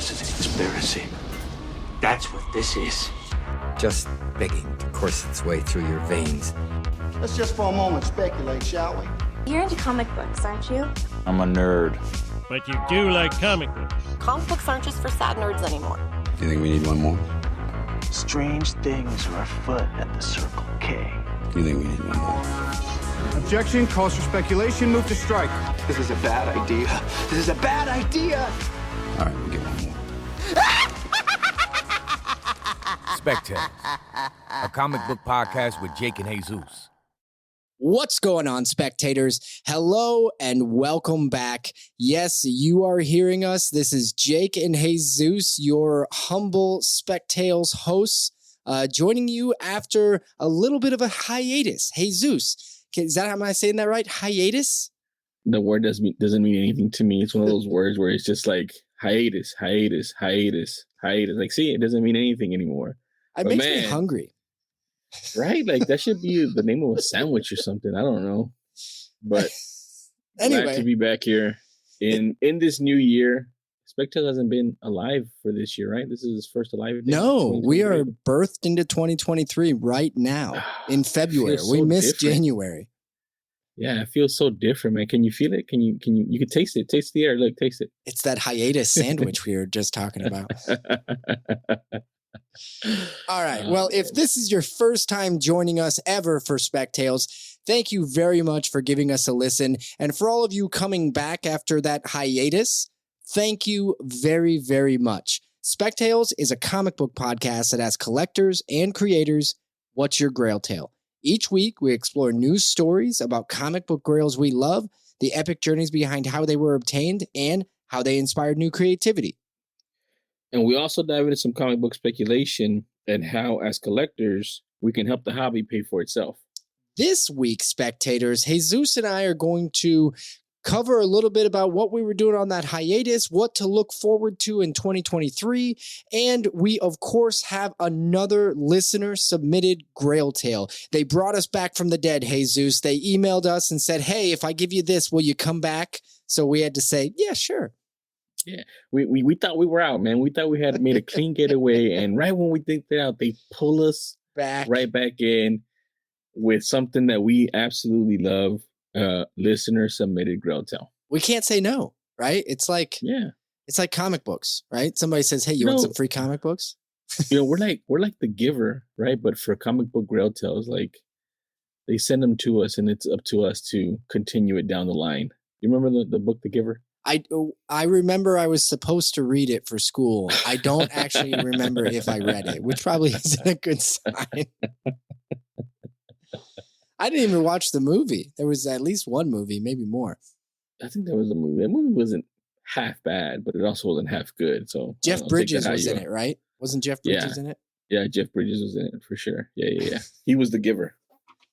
This is a conspiracy. That's what this is. Just begging to course its way through your veins. Let's just for a moment speculate, shall we? You're into comic books, aren't you? I'm a nerd. But you do like comic books. Comic books aren't just for sad nerds anymore. Do you think we need one more? Strange things are afoot at the Circle K. Do you think we need one more? Objection, calls for speculation, move to strike. This is a bad idea. This is a bad idea. All right, we'll get one more. Spectators, a comic book podcast with Jake and Jesus. What's going on, spectators? Hello and welcome back. Yes, you are hearing us. This is Jake and Jesus, your humble Spectales hosts, joining you after a little bit of a hiatus. Jesus, is that, am I saying that right? Hiatus? The word doesn't mean anything to me. It's one of those words where it's just like hiatus. Like, see, it doesn't mean anything anymore. It makes me hungry. Right? Like, that should be the name of a sandwich or something. I don't know. But anyway, glad to be back here in this new year. Spectacle hasn't been alive for this year, right? This is his first alive day. No, we are birthed into 2023 right now in February. We missed January. Yeah, it feels so different, man. Can you feel it? You can taste it. Taste the air. Look, taste it. It's that hiatus sandwich we were just talking about. All right. Well, if this is your first time joining us ever for Spectales, thank you very much for giving us a listen. And for all of you coming back after that hiatus, thank you very, very much. Spectales is a comic book podcast that asks collectors and creators, what's your grail tale? Each week, we explore news stories about comic book grails we love, the epic journeys behind how they were obtained, and how they inspired new creativity. And we also dive into some comic book speculation and how, as collectors, we can help the hobby pay for itself. This week, spectators, Jesus and I are going to cover a little bit about what we were doing on that hiatus, what to look forward to in 2023, and we, of course, have another listener-submitted Grail tale. They brought us back from the dead, Jesus. They emailed us and said, hey, if I give you this, will you come back? So we had to say, yeah, sure. Yeah, we thought we were out, man. We thought we had made a clean getaway, and right when we think they're out, they pull us right back in with something that we absolutely love. Listener submitted Grail tale. We can't say no, right? It's like it's like comic books, right? Somebody says, "Hey, you want some free comic books?" We're like the giver, right? But for comic book Grail tales, like they send them to us, and it's up to us to continue it down the line. You remember the book The Giver? I remember I was supposed to read it for school. I don't actually remember if I read it, which probably isn't a good sign. I didn't even watch the movie. There was at least one movie, maybe more. I think there was a movie. That movie wasn't half bad, but it also wasn't half good. So Jeff Bridges was in it, right? Wasn't Jeff Bridges in it? Yeah, Jeff Bridges was in it for sure. Yeah. He was the giver.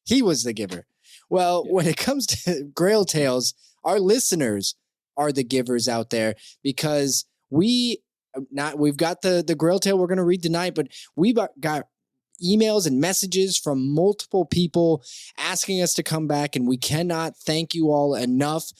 He was the giver. Well, when it comes to Grail tales, our listeners are the givers out there, because we've got the Grail tale we're going to read tonight, but we got emails and messages from multiple people asking us to come back, and we cannot thank you all enough.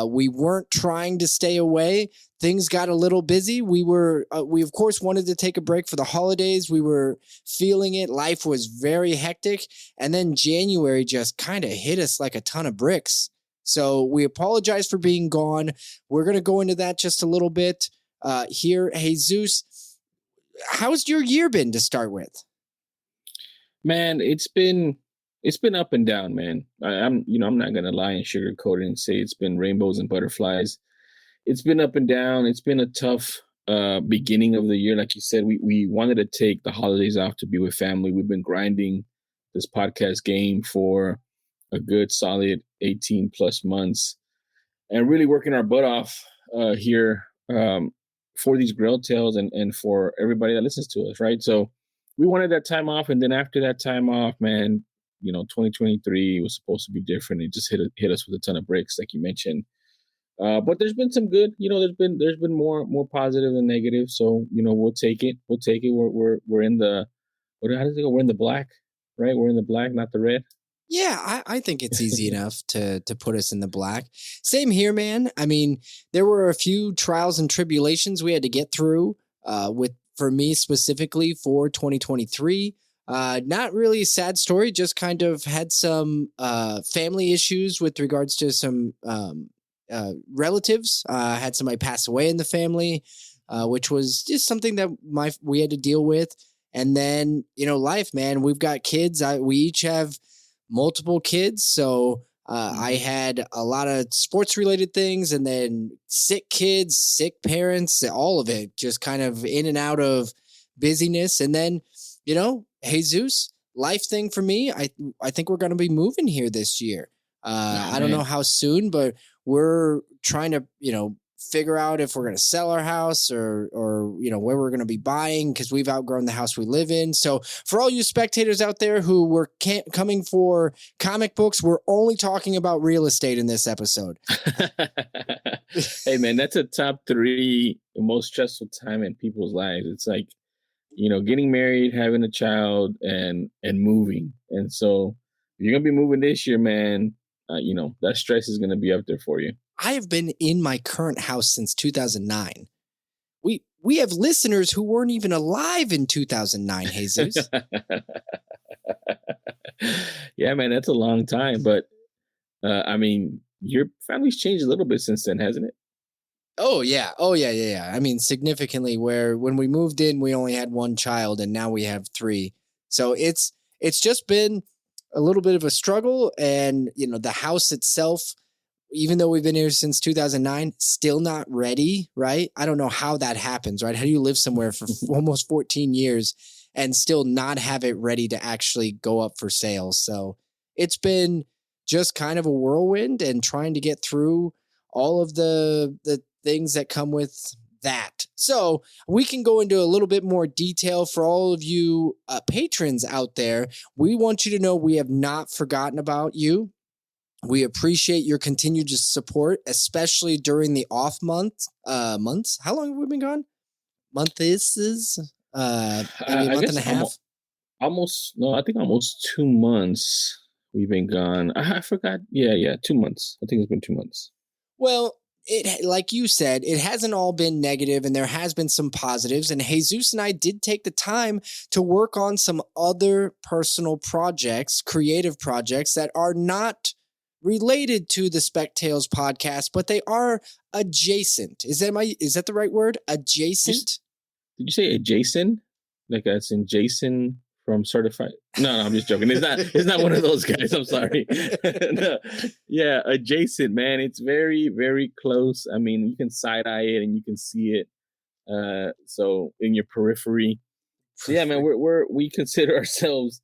We weren't trying to stay away. Things got a little busy. We of course wanted to take a break for the holidays. We were feeling it. Life was very hectic. And then January just kind of hit us like a ton of bricks. So we apologize for being gone. We're going to go into that just a little bit here. Jesus, how's your year been to start with? Man, it's been up and down, man. I'm not going to lie and sugarcoat it and say it's been rainbows and butterflies. It's been up and down. It's been a tough beginning of the year. Like you said, we wanted to take the holidays off to be with family. We've been grinding this podcast game for a good solid 18 plus months and really working our butt off here for these Grail tales and for everybody that listens to us, right? So we wanted that time off, and then after that time off, man, 2023 was supposed to be different. It just hit us with a ton of bricks, like you mentioned. But there's been some good, there's been more positive than negative. So we'll take it. We're in the how does it go? We're in the black, right? We're in the black, not the red. Yeah, I think it's easy enough to put us in the black. Same here, man. I mean, there were a few trials and tribulations we had to get through for me specifically for 2023. Not really a sad story, just kind of had some family issues with regards to some relatives. Had somebody pass away in the family, which was just something that we had to deal with. And then, life, man, we've got kids. We each have multiple kids. So I had a lot of sports related things, and then sick kids, sick parents, all of it just kind of in and out of busyness. And then, Jesus, life thing for me, I think we're going to be moving here this year. I don't know how soon, but we're trying to, figure out if we're going to sell our house or where we're going to be buying, because we've outgrown the house we live in. So for all you spectators out there who were coming for comic books, we're only talking about real estate in this episode. Hey man, that's a top 3 most stressful time in people's lives. It's like, getting married, having a child, and moving. And so if you're going to be moving this year, man, that stress is going to be up there for you. I have been in my current house since 2009. We have listeners who weren't even alive in 2009, Jesus. Yeah, man, that's a long time. But I mean, your family's changed a little bit since then, hasn't it? Oh yeah. I mean, significantly. Where when we moved in, we only had 1 child, and now we have 3. So it's just been a little bit of a struggle, and the house itself, even though we've been here since 2009, still not ready, right? I don't know how that happens, right? How do you live somewhere for almost 14 years and still not have it ready to actually go up for sale? So it's been just kind of a whirlwind, and trying to get through all of the things that come with that. So we can go into a little bit more detail for all of you patrons out there. We want you to know we have not forgotten about you. We appreciate your continued support, especially during the off months. How long have we been gone? Maybe a month and a half. I think almost 2 months we've been gone. I forgot. Yeah, 2 months. I think it's been 2 months. Well, like you said, it hasn't all been negative, and there has been some positives. And Jesus and I did take the time to work on some other personal projects, creative projects that are not related to the Spec Tales podcast, but they are adjacent. Is that the right word? Adjacent? Did you say adjacent? Like that's in Jason from Certified? No, I'm just joking. It's not one of those guys. I'm sorry. No. Yeah, adjacent, man. It's very, very close. I mean, you can side eye it and you can see it. So in your periphery. So yeah, man, we consider ourselves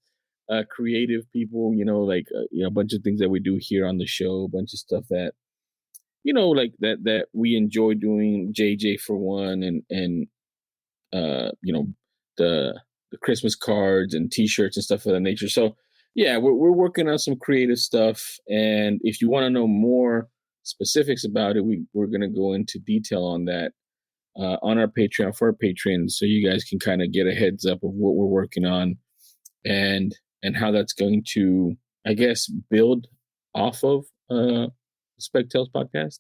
creative people, a bunch of things that we do here on the show, a bunch of stuff that, like that we enjoy doing, JJ for one, and the Christmas cards and t-shirts and stuff of that nature. So yeah, we're working on some creative stuff. And if you want to know more specifics about it, we're going to go into detail on that on our Patreon for our patrons. So you guys can kind of get a heads up of what we're working on and how that's going to, I guess, build off of Spec Tales podcast.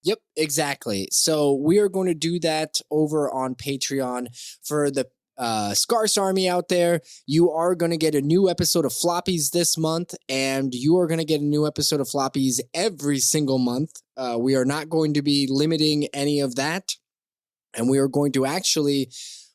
Yep, exactly. So we are going to do that over on Patreon for the Scarce Army out there. You are going to get a new episode of Floppies this month, and you are going to get a new episode of Floppies every single month. We are not going to be limiting any of that, and we are going to actually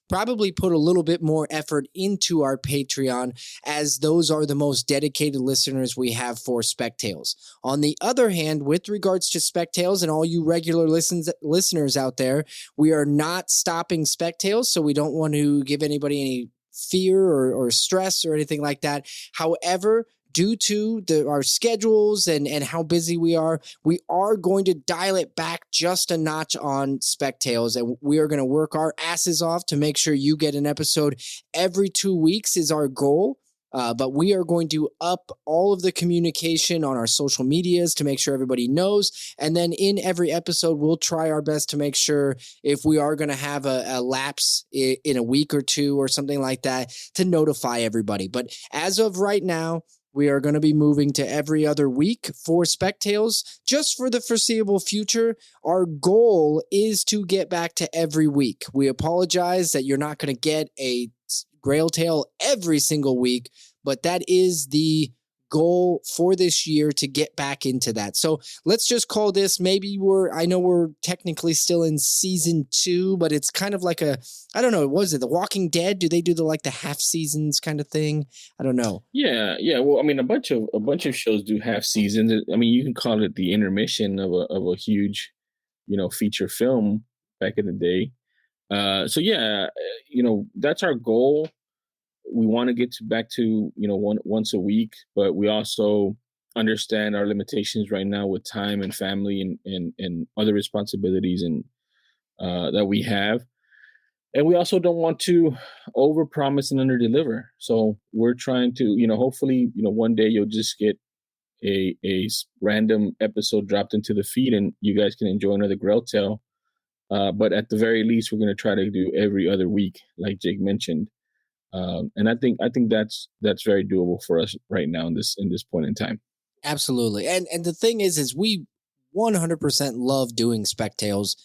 probably put a little bit more effort into our Patreon, as those are the most dedicated listeners we have for Spec Tales. On the other hand, with regards to Spec Tales and all you regular listeners out there, we are not stopping Spec Tales, so we don't want to give anybody any fear or stress or anything like that. However, due to our schedules and how busy we are going to dial it back just a notch on Spec Tales, and we are going to work our asses off to make sure you get an episode every 2 weeks is our goal. But we are going to up all of the communication on our social medias to make sure everybody knows. And then in every episode, we'll try our best to make sure if we are going to have a lapse in a week or two or something like that, to notify everybody. But as of right now, We are going to be moving to every other week for Spectales just for the foreseeable future. Our goal is to get back to every week. We apologize that you're not going to get a Grail Tale every single week, but that is the goal for this year to get back into that. So let's just call this, I know we're technically still in season 2, but it's kind of like I don't know, what was it, The Walking Dead? Do they do the half seasons kind of thing? I don't know. Yeah. Well, I mean, a bunch of shows do half seasons. I mean, you can call it the intermission of a huge, feature film back in the day. So yeah, that's our goal. We want to get back to, once a week, but we also understand our limitations right now with time and family and other responsibilities and that we have. And we also don't want to overpromise and underdeliver. So we're trying to, hopefully, one day you'll just get a random episode dropped into the feed and you guys can enjoy another Grail Tale. But at the very least, we're going to try to do every other week, like Jake mentioned. And I think that's very doable for us right now in this point in time. Absolutely. And the thing is we 100% love doing Spectales.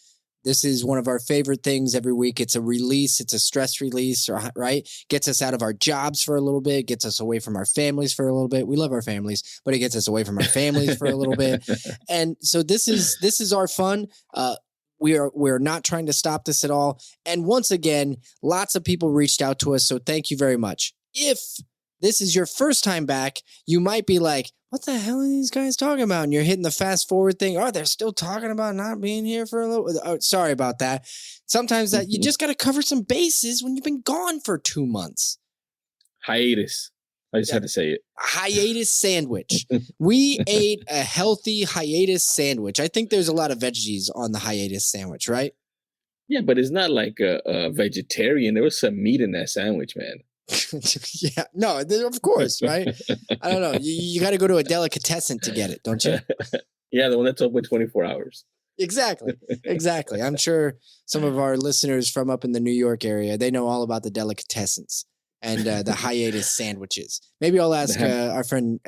This is one of our favorite things every week. It's a release. It's a stress release, right? Gets us out of our jobs for a little bit, gets us away from our families for a little bit. We love our families, but it gets us away from our families for a little bit. And so this is our fun. We're not trying to stop this at all. And once again, lots of people reached out to us, so thank you very much. If this is your first time back, you might be like, what the hell are these guys talking about? And you're hitting the fast forward thing. Oh, they're still talking about not being here for a little. Oh, sorry about that. Sometimes that you just got to cover some bases when you've been gone for 2 months. Hiatus. I just had to say it. Hiatus sandwich. We ate a healthy hiatus sandwich. I think there's a lot of veggies on the hiatus sandwich, right? Yeah, but it's not like a vegetarian. There was some meat in that sandwich, man. Yeah, no, of course, right? I don't know. You got to go to a delicatessen to get it, don't you? Yeah, the one that's open 24 hours. Exactly. I'm sure some of our listeners from up in the New York area, they know all about the delicatessens and the hiatus sandwiches. Maybe I'll ask our friend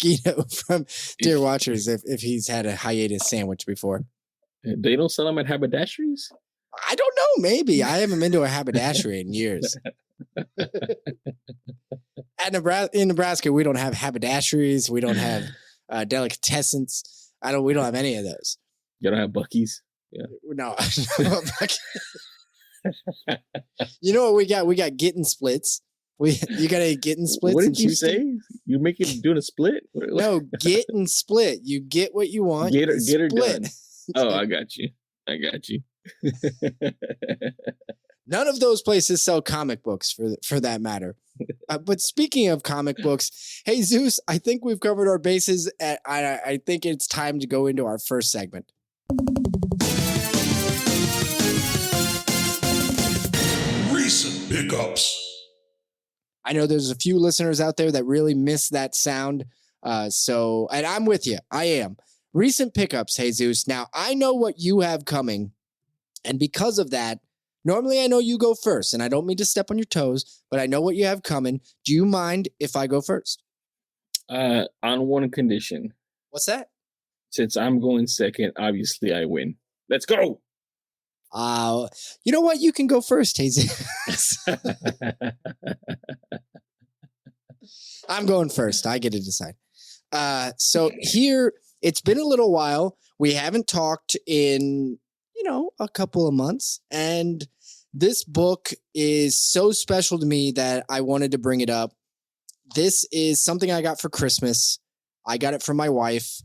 Guido from Dear Watchers if he's had a hiatus sandwich before. They don't sell them at haberdasheries? I don't know. Maybe. I haven't been to a haberdashery in years. In Nebraska, we don't have haberdasheries. We don't have delicatessens. We don't have any of those. You don't have Buc-ee's? Yeah. No. You know what we got? We got Getting Splits. You got any Getting Splits? What did you say? You're doing a split? No, Getting Split. You get what you want. Get her done. Oh, I got you. None of those places sell comic books for that matter. But speaking of comic books, hey, Zeus, I think we've covered our bases. I think it's time to go into our first segment. Recent pickups. I know there's a few listeners out there that really miss that sound. And I'm with you. I am. Recent pickups, Jesus. Now, I know what you have coming. And because of that, normally I know you go first. And I don't mean to step on your toes, but I know what you have coming. Do you mind if I go first? On one condition. What's that? Since I'm going second, obviously I win. Let's go. You know what? You can go first, Jesus. I'm going first. I get to decide. So here, it's been a little while. We haven't talked in, a couple of months. And this book is so special to me that I wanted to bring it up. This is something I got for Christmas. I got it from my wife.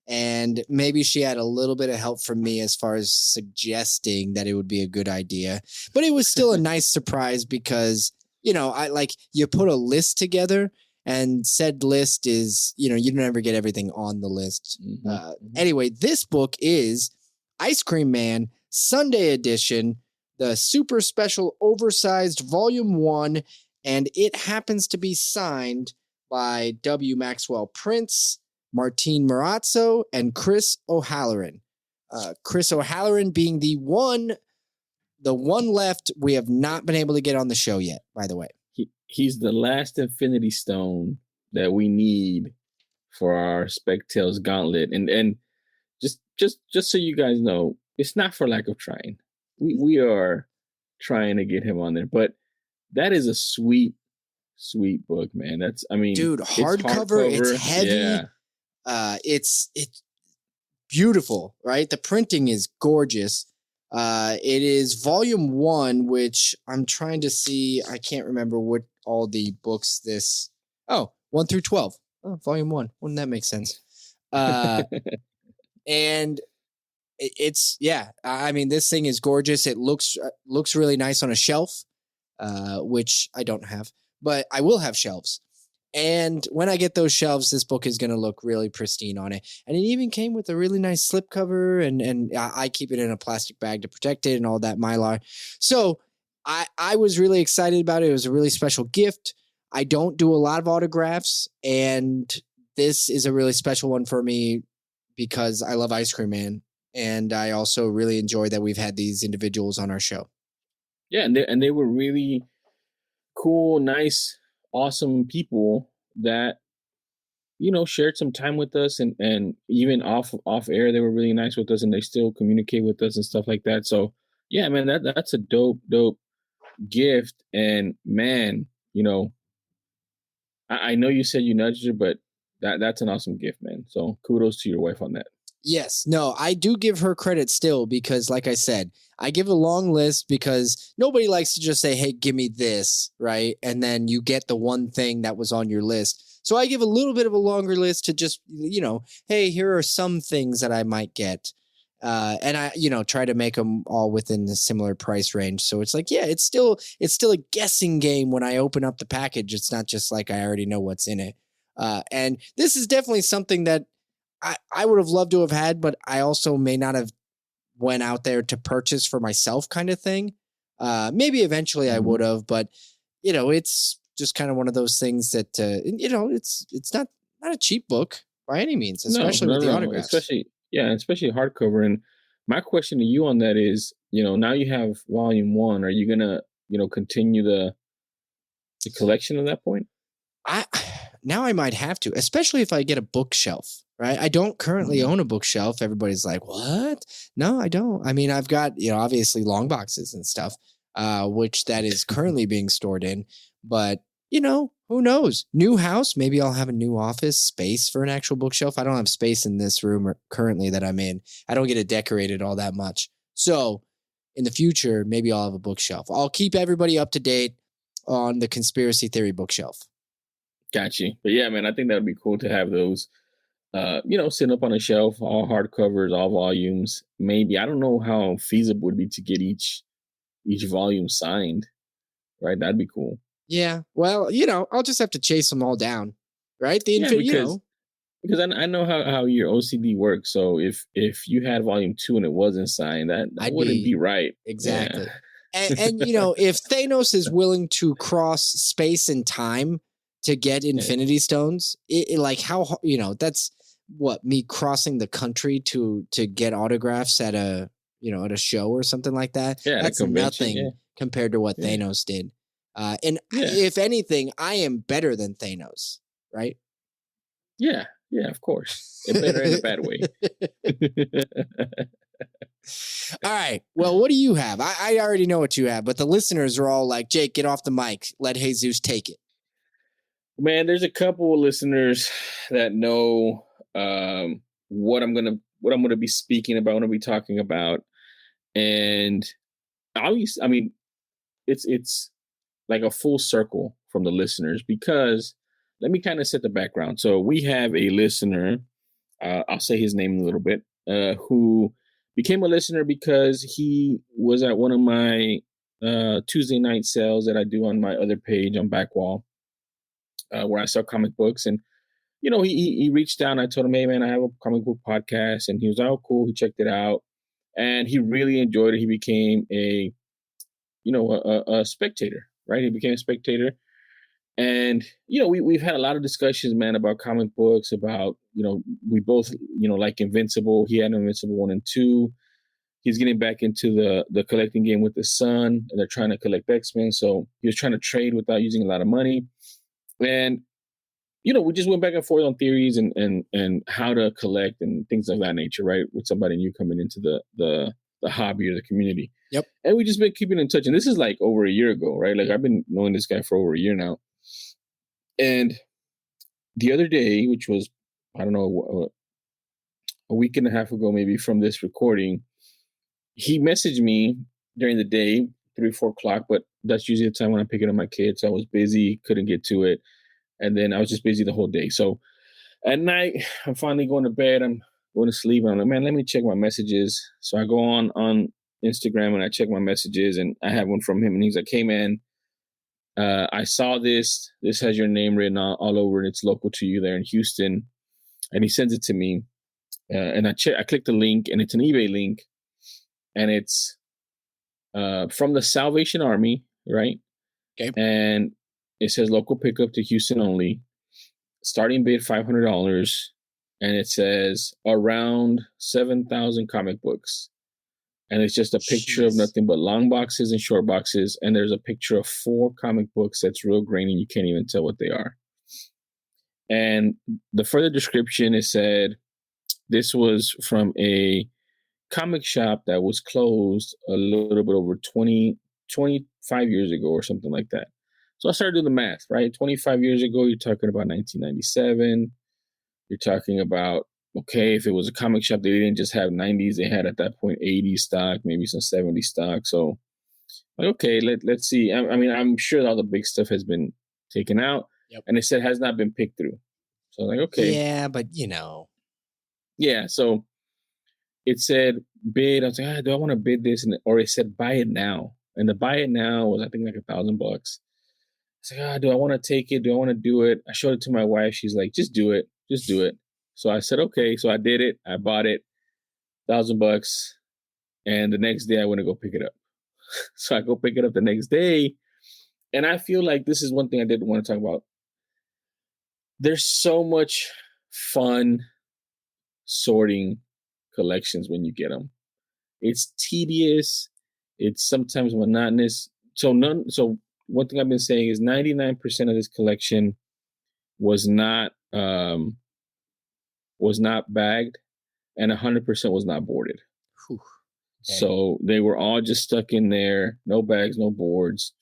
And maybe she had a little bit of help from me as far as suggesting that it would be a good idea. But it was still a nice surprise because, you put a list together and said list is, you never get everything on the list. Anyway, this book is Ice Cream Man, Sunday edition, the super special oversized volume 1. And it happens to be signed by W. Maxwell Prince, Martine Marazzo, and Chris O'Halloran. Chris O'Halloran being the one left we have not been able to get on the show yet, by the way. He's the last Infinity Stone that we need for our Spectails Gauntlet. And just so you guys know, it's not for lack of trying. We are trying to get him on there, but that is a sweet book, man. Dude, hardcover, it's heavy. Yeah. It's beautiful, right? The printing is gorgeous. It is volume 1, which I'm trying to see. I can't remember what all the books this. Oh, 1 through 12. Oh, volume 1. Wouldn't that make sense? And it's, yeah. I mean, this thing is gorgeous. It looks really nice on a shelf, which I don't have, but I will have shelves. And when I get those shelves, this book is going to look really pristine on it. And it even came with a really nice slipcover, and I keep it in a plastic bag to protect it and all that Mylar. So I was really excited about it. It was a really special gift. I don't do a lot of autographs, and this is a really special one for me because I love Ice Cream Man. And I also really enjoy that we've had these individuals on our show. Yeah, and they were really cool, nice, awesome people that, you know, shared some time with us, and even off air they were really nice with us, and they still communicate with us and stuff like that. So yeah, man, that's a dope gift. And man, you know, I know you said you nudged her, but that's an awesome gift, man. So kudos to your wife on that. Yes. No, I do give her credit still because, like I said, I give a long list because nobody likes to just say, hey, give me this, right? And then you get the one thing that was on your list. So I give a little bit of a longer list to just, you know, hey, here are some things that I might get. And I, you know, try to make them all within the similar price range. So it's like, yeah, it's still a guessing game when I open up the package. It's not just like I already know what's in it. And this is definitely something that I would have loved to have had, but I also may not have went out there to purchase for myself kind of thing. Maybe eventually I would have, but you know, it's just kind of one of those things that, you know, it's not a cheap book by any means, especially with the autographs. Especially hardcover. And my question to you on that is, you know, now you have volume 1. Are you going to, you know, continue the collection at that point? Now I might have to, especially if I get a bookshelf, right? I don't currently own a bookshelf. Everybody's like, what? No, I don't. I mean, I've got, you know, obviously long boxes and stuff, which that is currently being stored in, but you know, who knows? New house. Maybe I'll have a new office space for an actual bookshelf. I don't have space in this room currently that I'm in. I don't get it decorated all that much. So in the future, maybe I'll have a bookshelf. I'll keep everybody up to date on the conspiracy theory bookshelf. Got you. But yeah, man, I think that would be cool to have those, you know, sitting up on a shelf, all hardcovers, all volumes. Maybe, I don't know how feasible it would be to get each volume signed, right? That'd be cool. Yeah. Well, you know, I'll just have to chase them all down, right? Because I know how your OCD works. So if you had volume 2 and it wasn't signed, that wouldn't be right. Exactly. Yeah. And you know, if Thanos is willing to cross space and time to get Infinity Stones, it like how, you know, that's what, me crossing the country to get autographs at a, you know, at a show or something like that. Yeah, that's nothing compared to what Thanos did. And if anything, I am better than Thanos, right? Yeah, of course. Better in a bad way. All right. Well, what do you have? I already know what you have, but the listeners are all like, Jake, get off the mic. Let Jesus take it. Man, there's a couple of listeners that know what I'm gonna be speaking about, what I'm gonna be talking about, and it's like a full circle from the listeners, because let me kind of set the background. So we have a listener, I'll say his name in a little bit, who became a listener because he was at one of my Tuesday night sales that I do on my other page on Backwall, where I sell comic books. And, you know, he reached out and I told him, hey, man, I have a comic book podcast. And he was, oh, cool. He checked it out and he really enjoyed it. He became a spectator, right? He became a spectator. And, you know, we've had a lot of discussions, man, about comic books, about, you know, we both, you know, like Invincible. He had Invincible 1 and 2. He's getting back into the collecting game with his son, and they're trying to collect X-Men. So he was trying to trade without using a lot of money. And we just went back and forth on theories and how to collect and things of that nature, right? With somebody new coming into the hobby or the community. Yep. And we just been keeping in touch. And this is like over a year ago, right? Like I've been knowing this guy for over a year now. And the other day, which was, I don't know, a week and a half ago, maybe from this recording, he messaged me during the day, 3 or 4 o'clock, but that's usually the time when I'm picking up my kids. I was busy, couldn't get to it. And then I was just busy the whole day. So at night, I'm finally going to bed. I'm going to sleep. And I'm like, man, let me check my messages. So I go on Instagram and I check my messages, and I have one from him. And he's like, hey, man, I saw this. This has your name written all over, and it's local to you there in Houston. And he sends it to me. And I click the link, and it's an eBay link. And it's from the Salvation Army, right? Okay. And it says local pickup to Houston only. Starting bid $500, and it says around 7,000 comic books. And it's just a picture of nothing but long boxes and short boxes. And there's a picture of 4 comic books that's real grainy. You can't even tell what they are. And the further description, it said this was from a comic shop that was closed a little bit over 25 years ago or something like that. So I started doing the math, right? 25 years ago, you're talking about 1997. You're talking about, okay, if it was a comic shop, they didn't just have 90s. They had at that point 80s stock, maybe some 70s stock. So, like, okay, let's see. I mean, I'm sure all the big stuff has been taken out. Yep. And it said has not been picked through. So like, okay. Yeah, but Yeah, so it said bid. I was like, do I want to bid this? Or it said buy it now. And the buy it now was, I think, like $1,000. It's like, do I want to take it? Do I want to do it? I showed it to my wife. She's like, just do it. Just do it. So I said, okay. So I did it. I bought it, $1,000. And the next day I went to go pick it up. So I go pick it up the next day. And I feel like this is one thing I did want to talk about. There's so much fun sorting collections when you get them. It's tedious. It's sometimes monotonous. So one thing I've been saying is 99% of this collection was not bagged, and 100% was not boarded. Whew. Okay. So they were all just stuck in there, no bags, no boards.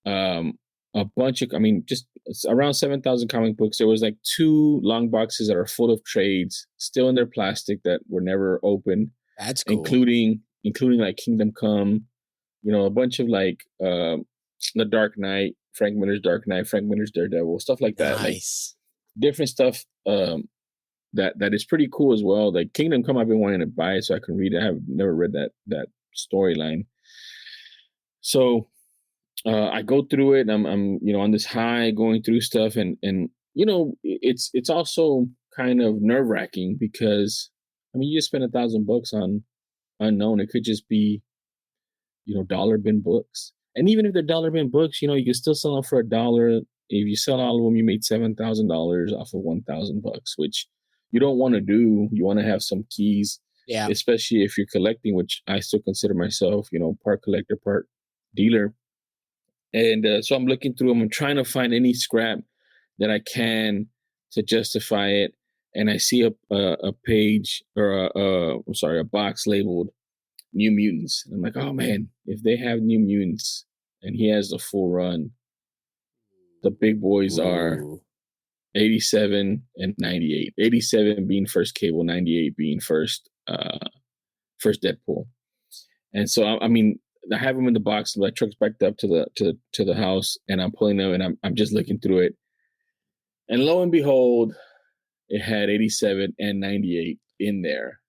A bunch of, just around 7,000 comic books. There was like 2 long boxes that are full of trades, still in their plastic, that were never opened. That's cool. Including like Kingdom Come, a bunch of like The Dark Knight, Frank Miller's Dark Knight, Frank Miller's Daredevil, stuff like that. Nice. Like different stuff that is pretty cool as well. Like Kingdom Come, I've been wanting to buy it so I can read it. I have never read that storyline. So I go through it, and I'm on this high going through stuff, and it's also kind of nerve-wracking because you just spend $1,000 on unknown. It could just be dollar bin books. And even if they're dollar bin books, you can still sell them for $1. If you sell all of them, you made $7,000 off of $1,000, which you don't want to do. You want to have some keys, yeah. Especially if you're collecting, which I still consider myself, part collector, part dealer. And so I'm looking through them. I'm trying to find any scrap that I can to justify it. And I see a page or a box labeled New Mutants. And I'm like, oh man, if they have New Mutants and he has the full run, the big boys are 87 and 98. 87 being first Cable, 98 being first Deadpool. And so I have them in the box. My truck's backed up to the house, and I'm pulling them, and I'm just looking through it. And lo and behold, it had 87 and 98 in there.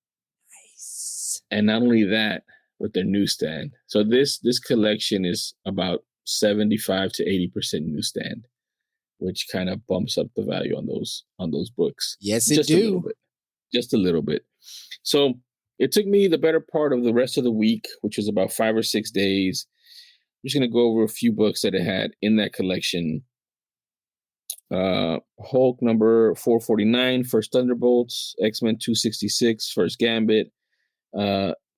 Nice. And not only that, with their newsstand. So this collection is about 75 to 80% newsstand, which kind of bumps up the value on those books. Yes, it do. Just a little bit. So it took me the better part of the rest of the week, which was about 5 or 6 days. I'm just going to go over a few books that it had in that collection. Hulk number 449, First Thunderbolts, X-Men 266, First Gambit,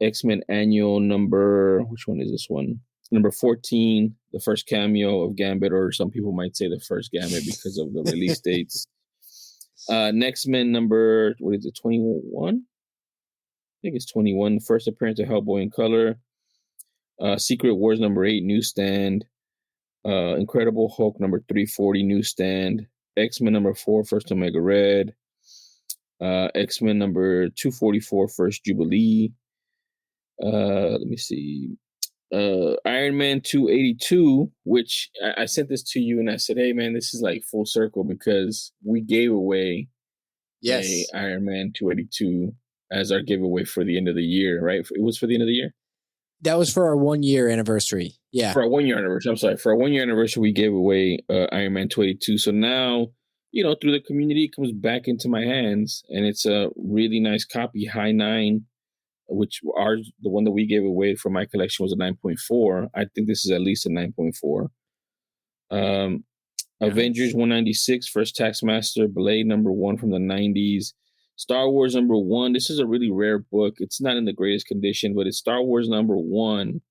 X-Men Annual number, which one is this one? Number 14, the first cameo of Gambit, or some people might say the first Gambit because of the release dates. Next Men number, 21? I think it's 21. First appearance of Hellboy in color. Secret Wars number 8, newsstand. Incredible Hulk number 340, newsstand. X-Men number 4, First Omega Red. X-Men number 244, First Jubilee. Let me see. Iron Man 282, which I sent this to you and I said, hey man, this is like full circle because we gave away a Iron Man 282 as our giveaway for the end of the year, right? It was for the end of the year? That was for our 1 year anniversary. Yeah. For our 1 year anniversary. I'm sorry. For our 1 year anniversary, we gave away Iron Man 282. So now, through the community, it comes back into my hands and it's a really nice copy, high 9. Which the one that we gave away for my collection was a 9.4. I think this is at least a 9.4. Avengers 196, First Taskmaster, Blade number 1 from the 90s, Star Wars number 1. This is a really rare book. It's not in the greatest condition, but it's Star Wars number 1.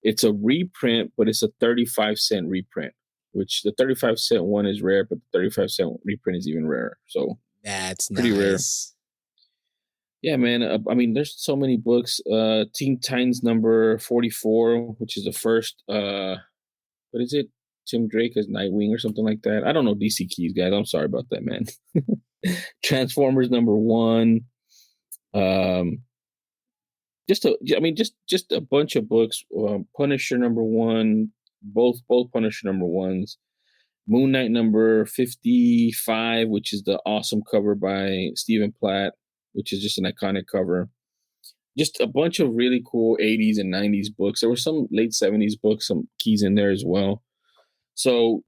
It's a reprint, but it's a 35-cent reprint, which the 35-cent one is rare, but the 35-cent reprint is even rarer. So that's pretty rare. Yeah, man. There's so many books. Teen Titans number 44, which is the first. What is it? Tim Drake as Nightwing or something like that. I don't know DC keys, guys. I'm sorry about that, man. Transformers number 1. Just a bunch of books. Punisher number 1. Both Punisher number 1s. Moon Knight number 55, which is the awesome cover by Stephen Platt, which is just an iconic cover. Just a bunch of really cool 80s and 90s books. There were some late 70s books, some keys in there as well. So,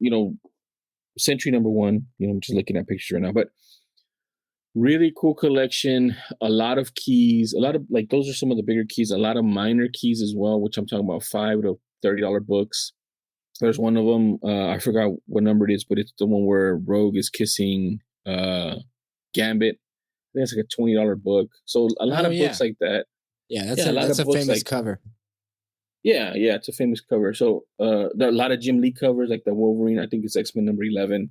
Century number 1, I'm just looking at pictures right now, but really cool collection. A lot of keys, those are some of the bigger keys, a lot of minor keys as well, which I'm talking about $5 to $30 books. There's one of them, I forgot what number it is, but it's the one where Rogue is kissing Gambit. I think it's like a $20 book. So a lot of books like that. Yeah, that's a famous cover. Yeah, it's a famous cover. So there are a lot of Jim Lee covers, like the Wolverine. I think it's X-Men number 11.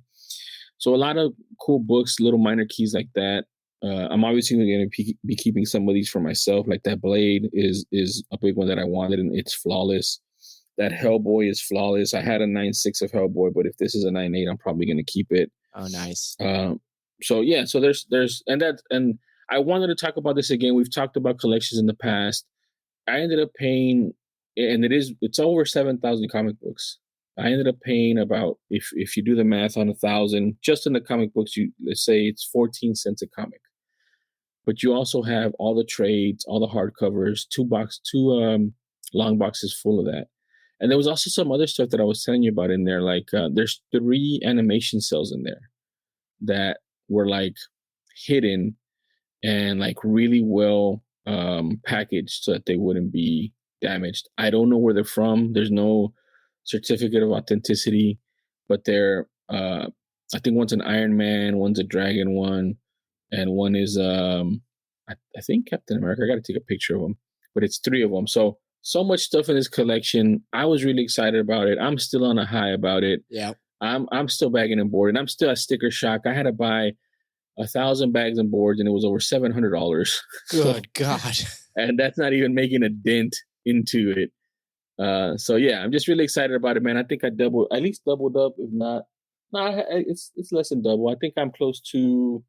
So a lot of cool books, little minor keys like that. I'm obviously going to be keeping some of these for myself. Like that Blade is a big one that I wanted, and it's flawless. That Hellboy is flawless. I had a 9.6 of Hellboy, but if this is a 9.8, I'm probably going to keep it. Oh, nice. So there's and I wanted to talk about this again. We've talked about collections in the past. I ended up paying, and it's over 7,000 comic books. I ended up paying about, if you do the math on 1,000, just in the comic books, let's say it's 14 cents a comic. But you also have all the trades, all the hardcovers, two long boxes full of that. And there was also some other stuff that I was telling you about in there. Like there's 3 animation cells in there that were like hidden and like really well packaged so that they wouldn't be damaged. I don't know where they're from. There's no certificate of authenticity, but they're I think one's an Iron Man, one's a Dragon one, and one is I think Captain America. I got to take a picture of them, but it's 3 of them. So much stuff in this collection. I was really excited about it. I'm still on a high about it. Yeah. I'm still bagging and boarding. I'm still at sticker shock. I had to buy 1,000 bags and boards, and it was over $700. Good God. And that's not even making a dent into it. So yeah, I'm just really excited about it, man. I think I at least doubled up. If not, it's less than double. I think I'm close to,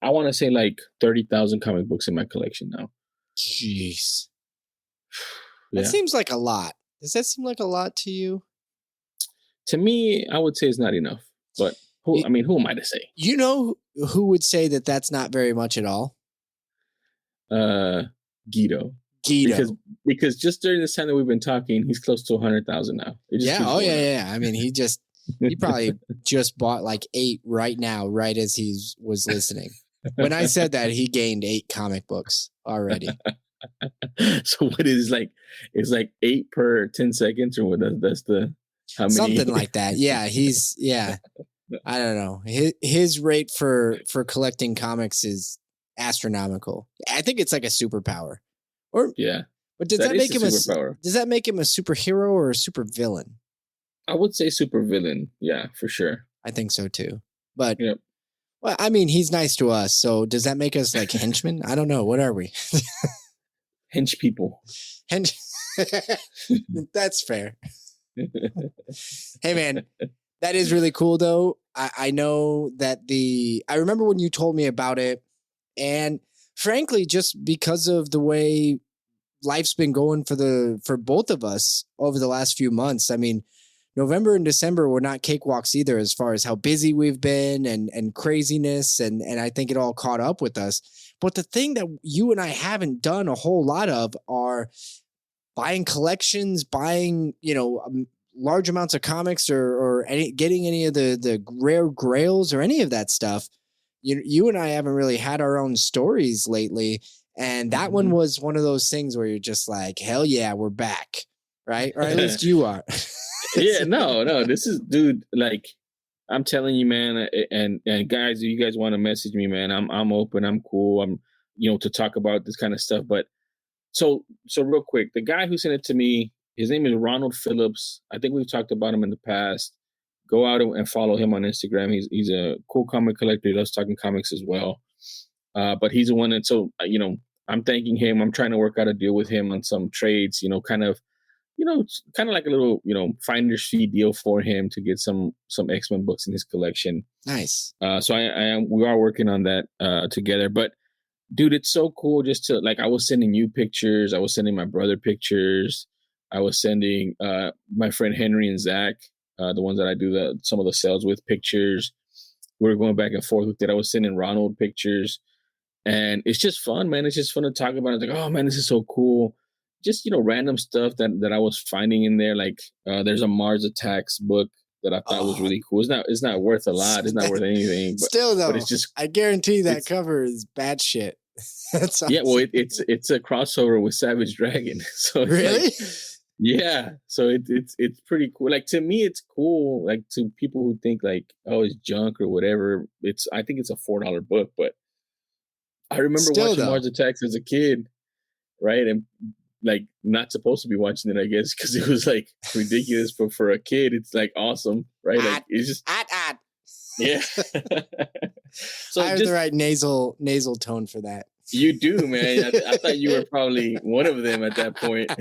I want to say like 30,000 comic books in my collection now. Jeez. Yeah. That seems like a lot. Does that seem like a lot to you? To me, I would say it's not enough. But who am I to say? You know who would say that that's not very much at all? Guido. Because just during this time that we've been talking, he's close to 100,000 now. Yeah. Oh yeah. I mean, he probably just bought like 8 right now, right as he was listening. When I said that, he gained 8 comic books already. So what is like? It's like 8 per 10 seconds, or what? That's the how many? Something like that. Yeah, I don't know. His rate for collecting comics is astronomical. I think it's like a superpower. Or yeah. But does that make him does that make him a superhero or a super villain? I would say super villain. Yeah, for sure. I think so too. But well, I mean, he's nice to us. So does that make us like henchmen? I don't know. What are we? Hench people. Hench. That's fair. Hey, man, that is really cool, though. I know that I remember when you told me about it. And frankly, just because of the way life's been going for both of us over the last few months, I mean, November and December were not cakewalks either, as far as how busy we've been and craziness. And I think it all caught up with us. But the thing that you and I haven't done a whole lot of are buying collections, buying, large amounts of comics or getting any of the rare grails or any of that stuff. You and I haven't really had our own stories lately. And that one was one of those things where you're just like, hell yeah, we're back. Right. Or at least you are. Yeah, no, this is, dude, like, I'm telling you, man, and guys, if you guys want to message me, man, I'm open, I'm cool, I'm, to talk about this kind of stuff. But so real quick, the guy who sent it to me, his name is Ronald Phillips. I think we've talked about him in the past. Go out and follow him on Instagram. He's a cool comic collector. He loves talking comics as well. But he's the one that, I'm thanking him. I'm trying to work out a deal with him on some trades, kind of like a little, finder's fee deal for him to get some X-Men books in his collection. Nice. So we are working on that together. But dude, it's so cool just to, like, I was sending you pictures. I was sending my brother pictures. I was sending my friend Henry and Zach, the ones that I do some of the sales with, pictures. We were going back and forth with it. I was sending Ronald pictures. And it's just fun, man. It's just fun to talk about. It's like, oh, man, this is so cool. Just, random stuff that I was finding in there. Like there's a Mars Attacks book that I thought was really cool. It's not worth a lot. It's not worth anything. But, still, though, but it's just, I guarantee that cover is bad shit. That's awesome. Yeah, well, it's a crossover with Savage Dragon. So really? Like, yeah. So it's pretty cool. Like, to me, it's cool. Like, to people who think like, oh, it's junk or whatever. I think it's a $4 book. But I remember watching Mars Attacks as a kid, right? And like, not supposed to be watching it, I guess, because it was like ridiculous. But for a kid, it's like awesome, right? Like, it's just yeah. So I have the right nasal tone for that. You do, man. I thought you were probably one of them at that point.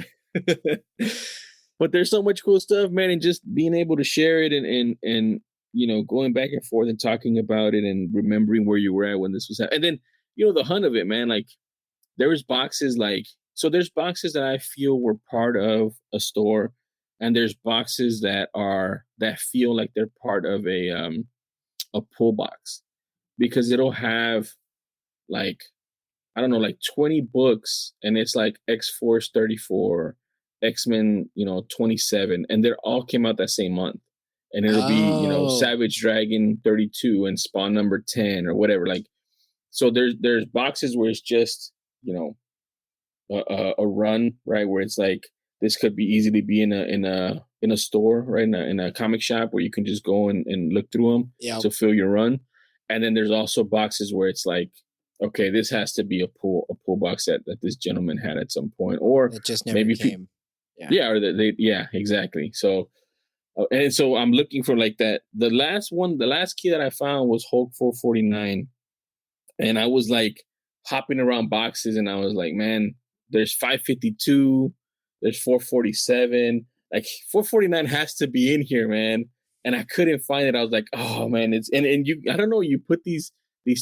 But there's so much cool stuff, man, and just being able to share it and going back and forth and talking about it and remembering where you were at when this was happening. And then the hunt of it, man. Like, there was boxes there's boxes that I feel were part of a store, and there's boxes that feel like they're part of a pull box, because it'll have like, I don't know, like 20 books, and it's like X-Force 34, X-Men, 27, and they all came out that same month. And it'll be, Savage Dragon 32 and Spawn number 10 or whatever. Like, so there's boxes where it's just, a run, right? Where it's like, this could be easily be in a store, right? In a comic shop where you can just go and look through them to fill your run. And then there's also boxes where it's like, okay, this has to be a pull box that this gentleman had at some point, or it just never came. Or exactly. So, and so I'm looking for like that. The last key that I found was Hulk 449, and I was like hopping around boxes, and I was like, man, there's 552, there's 447, like 449 has to be in here, man. And I couldn't find it. I was like, oh man, and you, I don't know, you put these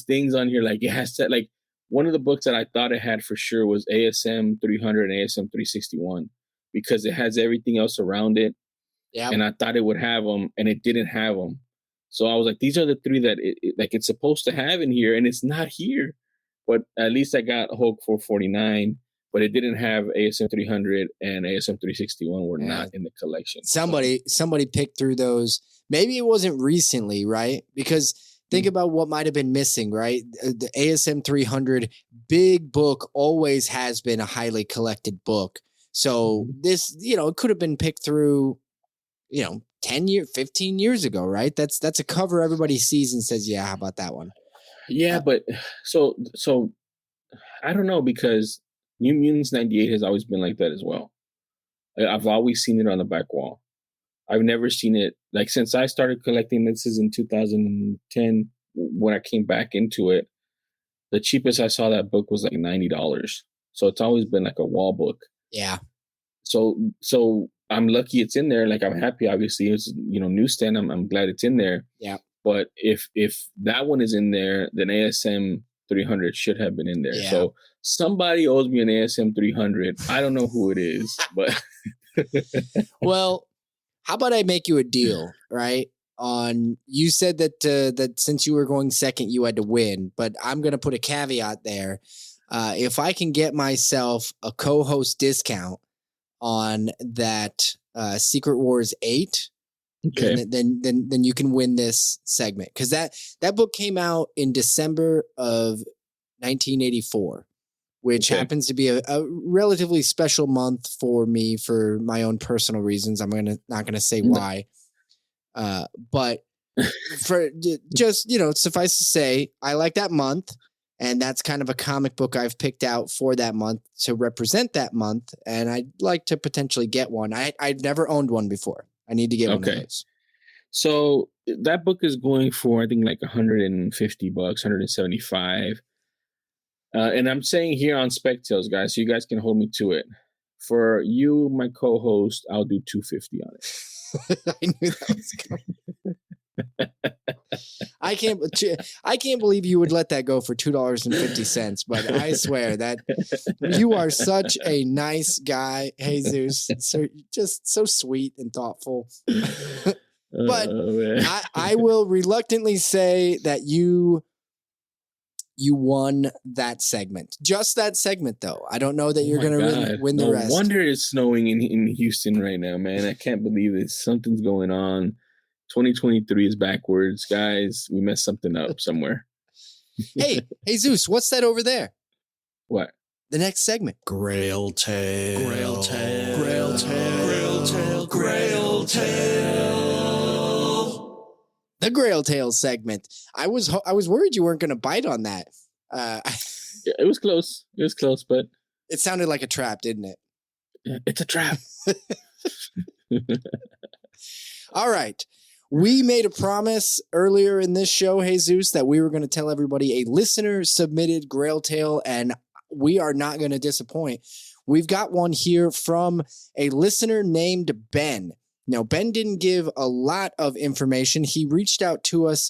things on here, like it has to, like, one of the books that I thought it had for sure was ASM 300 and ASM 361, because it has everything else around it. Yeah. And I thought it would have them, and it didn't have them. So I was like, these are the three that it's supposed to have in here, and it's not here. But at least I got Hulk 449, but it didn't have ASM 300 and ASM 361 were not in the collection. Somebody picked through those. Maybe it wasn't recently, right? Because think about what might have been missing, right? The ASM 300 big book always has been a highly collected book. So this, it could have been picked through, 15 years ago, right? That's a cover everybody sees and says, yeah, how about that one? Yeah, but so I don't know, because New Mutants 98 has always been like that as well. I've always seen it on the back wall. I've never seen it, like, since I started collecting. This is in 2010 when I came back into it. The cheapest I saw that book was like $90. So it's always been like a wall book. Yeah. So I'm lucky it's in there. Like, I'm happy, obviously. It's, newsstand. I'm glad it's in there. Yeah. But if that one is in there, then ASM 300 should have been in there. Yeah. So somebody owes me an ASM 300. I don't know who it is, but Well, how about I make you a deal, right? You said that since you were going second, you had to win, but I'm going to put a caveat there. If I can get myself a co-host discount on that Secret Wars 8, okay, then you can win this segment, because that book came out in December of 1984, which happens to be a relatively special month for me for my own personal reasons. I'm not gonna say why, but for just suffice to say, I like that month, and that's kind of a comic book I've picked out for that month to represent that month, and I'd like to potentially get one. I'd never owned one before. I need to get one of those. So that book is going for, I think, like $150, $175. And I'm saying here on Spec Tales, guys, so you guys can hold me to it. For you, my co-host, I'll do $250 on it. I knew that was coming. I can't believe you would let that go for $2.50, but I swear that you are such a nice guy, Jesus. Just so sweet and thoughtful. But I will reluctantly say that you won that segment. Just that segment, though. I don't know that you're going to win the rest. No wonder it's snowing in Houston right now, man. I can't believe it. Something's going on. 2023 is backwards, guys. We messed something up somewhere. Hey, Zeus, what's that over there? What? The next segment. Grail Tale. Grail Tale. Grail Tale. Grail Tale. Grail Tale. The Grail Tale segment. I was worried you weren't going to bite on that. Yeah, it was close. It was close, but it sounded like a trap, didn't it? It's a trap. All right. We made a promise earlier in this show, Jesus, that we were going to tell everybody a listener submitted Grail Tale, and we are not going to disappoint. We've got one here from a listener named Ben. Now, Ben didn't give a lot of information. He reached out to us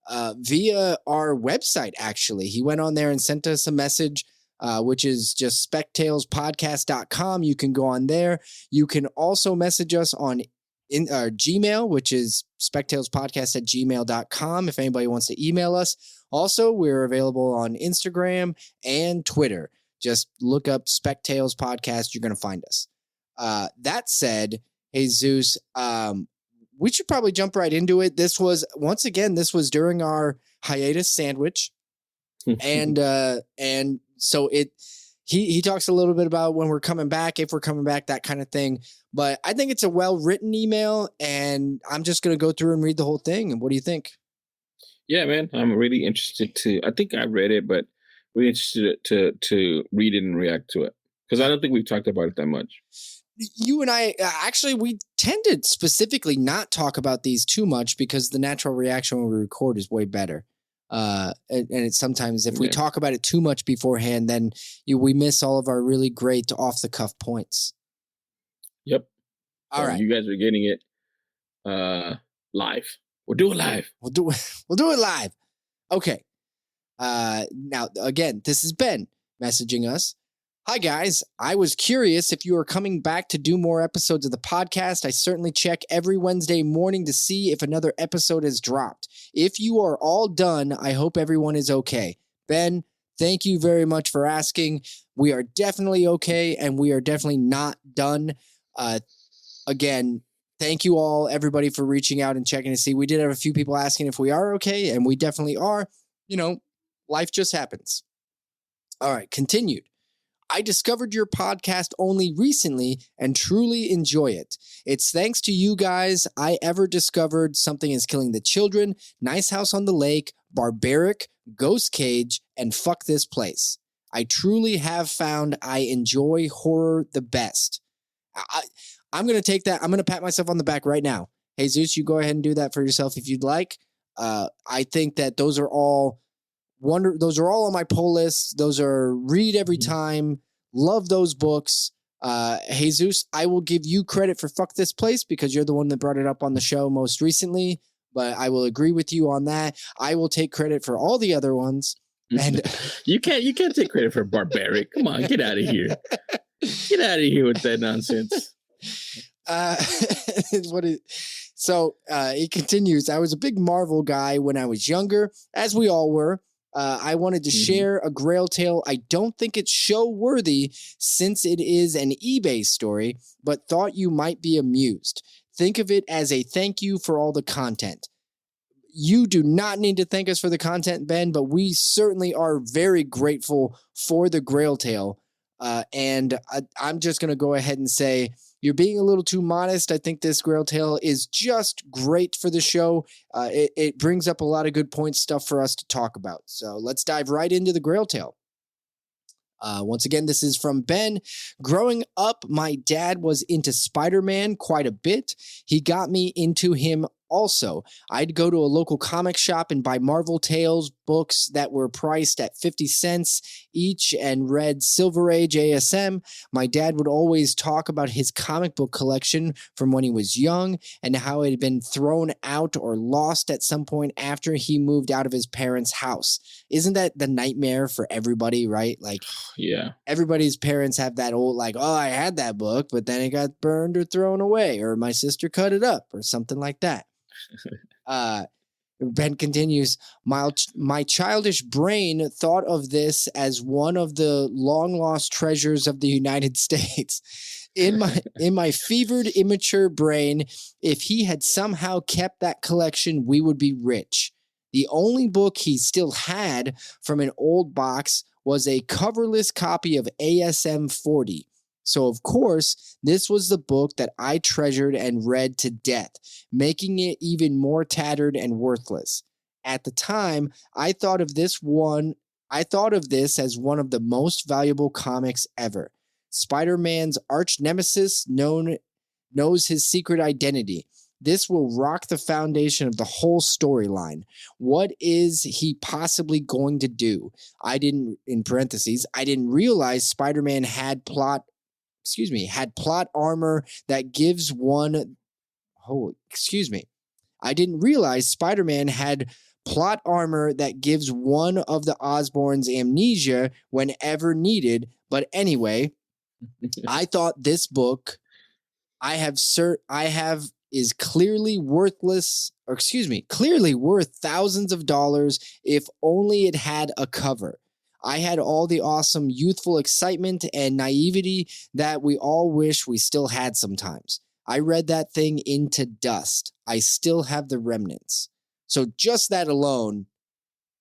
via our website, actually. He went on there and sent us a message, which is just spectalespodcast.com. You can go on there. You can also message us on in our Gmail, which is spectalespodcast@gmail.com, if anybody wants to email us. Also, we're available on Instagram and Twitter. Just look up Spectales Podcast. You're going to find us. That said, Jesus, we should probably jump right into it. This was during our hiatus sandwich. And so he talks a little bit about when we're coming back, if we're coming back, that kind of thing. But I think it's a well-written email, and I'm just going to go through and read the whole thing. And what do you think? Yeah, man, I'm really interested I think I read it, but really interested to read it and react to it, because I don't think we've talked about it that much. You and I, actually, we tend to specifically not talk about these too much because the natural reaction when we record is way better. And it's sometimes if we talk about it too much beforehand, then we miss all of our really great off the cuff points. Yep. All right. You guys are getting it live. We'll do it live. We'll do it live. Okay. Now again, this is Ben messaging us. Hi guys, I was curious if you are coming back to do more episodes of the podcast. I certainly check every Wednesday morning to see if another episode has dropped. If you are all done, I hope everyone is okay. Ben, thank you very much for asking. We are definitely okay, and we are definitely not done. Again, thank you all, everybody, for reaching out and checking to see. We did have a few people asking if we are okay, and we definitely are. Life just happens. All right, continued. I discovered your podcast only recently and truly enjoy it. It's thanks to you guys I ever discovered Something is Killing the Children, Nice House on the Lake, Barbaric, Ghost Cage, and Fuck This Place. I truly have found I enjoy horror the best. I'm going to take that. I'm going to pat myself on the back right now. Jesus, you go ahead and do that for yourself if you'd like. I think that those are all on my pull list. Those are read every time. Love those books. Jesus, I will give you credit for Fuck This Place because you're the one that brought it up on the show most recently, but I will agree with you on that. I will take credit for all the other ones. And you can't take credit for Barbaric. Come on, get out of here. Get out of here with that nonsense. He continues. I was a big Marvel guy when I was younger, as we all were. I wanted to share a Grail tale. I don't think it's show worthy since it is an eBay story, but thought you might be amused. Think of it as a thank you for all the content. You do not need to thank us for the content, Ben, but we certainly are very grateful for the Grail tale. And I'm just going to go ahead and say, you're being a little too modest. I think this Grail tale is just great for the show. It brings up a lot of good point stuff for us to talk about. So let's dive right into the Grail tale. Once again, this is from Ben. Growing up, my dad was into Spider-Man quite a bit. He got me into him also. I'd go to a local comic shop and buy Marvel Tales books that were priced at 50 cents each and read Silver Age ASM. My dad would always talk about his comic book collection from when he was young and how it had been thrown out or lost at some point after he moved out of his parents' house. Isn't that the nightmare for everybody, right? Like, yeah, everybody's parents have that old, like, oh, I had that book, but then it got burned or thrown away, or my sister cut it up or something like that. Ben continues, my childish brain thought of this as one of the long lost treasures of the United States. In my fevered, immature brain, if he had somehow kept that collection, we would be rich. The only book he still had from an old box was a coverless copy of ASM 40. So, of course, this was the book that I treasured and read to death, making it even more tattered and worthless. At the time, I thought of this as one of the most valuable comics ever. Spider-Man's arch nemesis knows his secret identity. This will rock the foundation of the whole storyline. What is he possibly going to do? I didn't realize Spider-Man had plot armor that gives one. I didn't realize Spider-Man had plot armor that gives one of the Osborns amnesia whenever needed. But anyway, I thought this book is clearly worth thousands of dollars if only it had a cover. I had all the awesome youthful excitement and naivety that we all wish we still had sometimes. I read that thing into dust. I still have the remnants. So just that alone,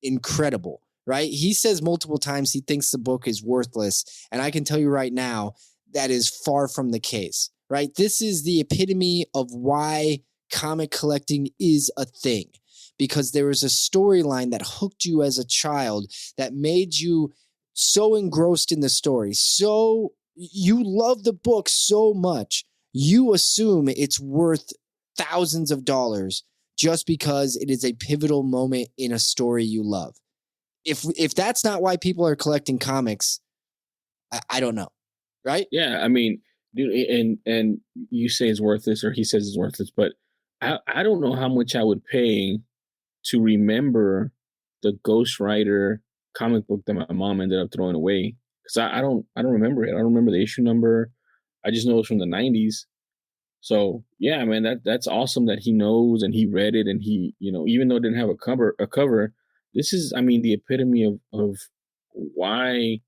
incredible, right? He says multiple times he thinks the book is worthless. And I can tell you right now, that is far from the case, right? This is the epitome of why comic collecting is a thing. Because there was a storyline that hooked you as a child that made you so engrossed in the story. So you love the book so much, you assume it's worth thousands of dollars just because it is a pivotal moment in a story you love. If that's not why people are collecting comics, I don't know, right? Yeah, I mean, dude, and you say it's worthless, or he says it's worthless, but I don't know how much I would pay to remember the Ghost Rider comic book that my mom ended up throwing away, because I don't remember it. I don't remember the issue number. I just know it's from the 90s. So yeah, man, that's awesome that he knows and he read it, and he, even though it didn't have a cover, this is, I mean, the epitome of why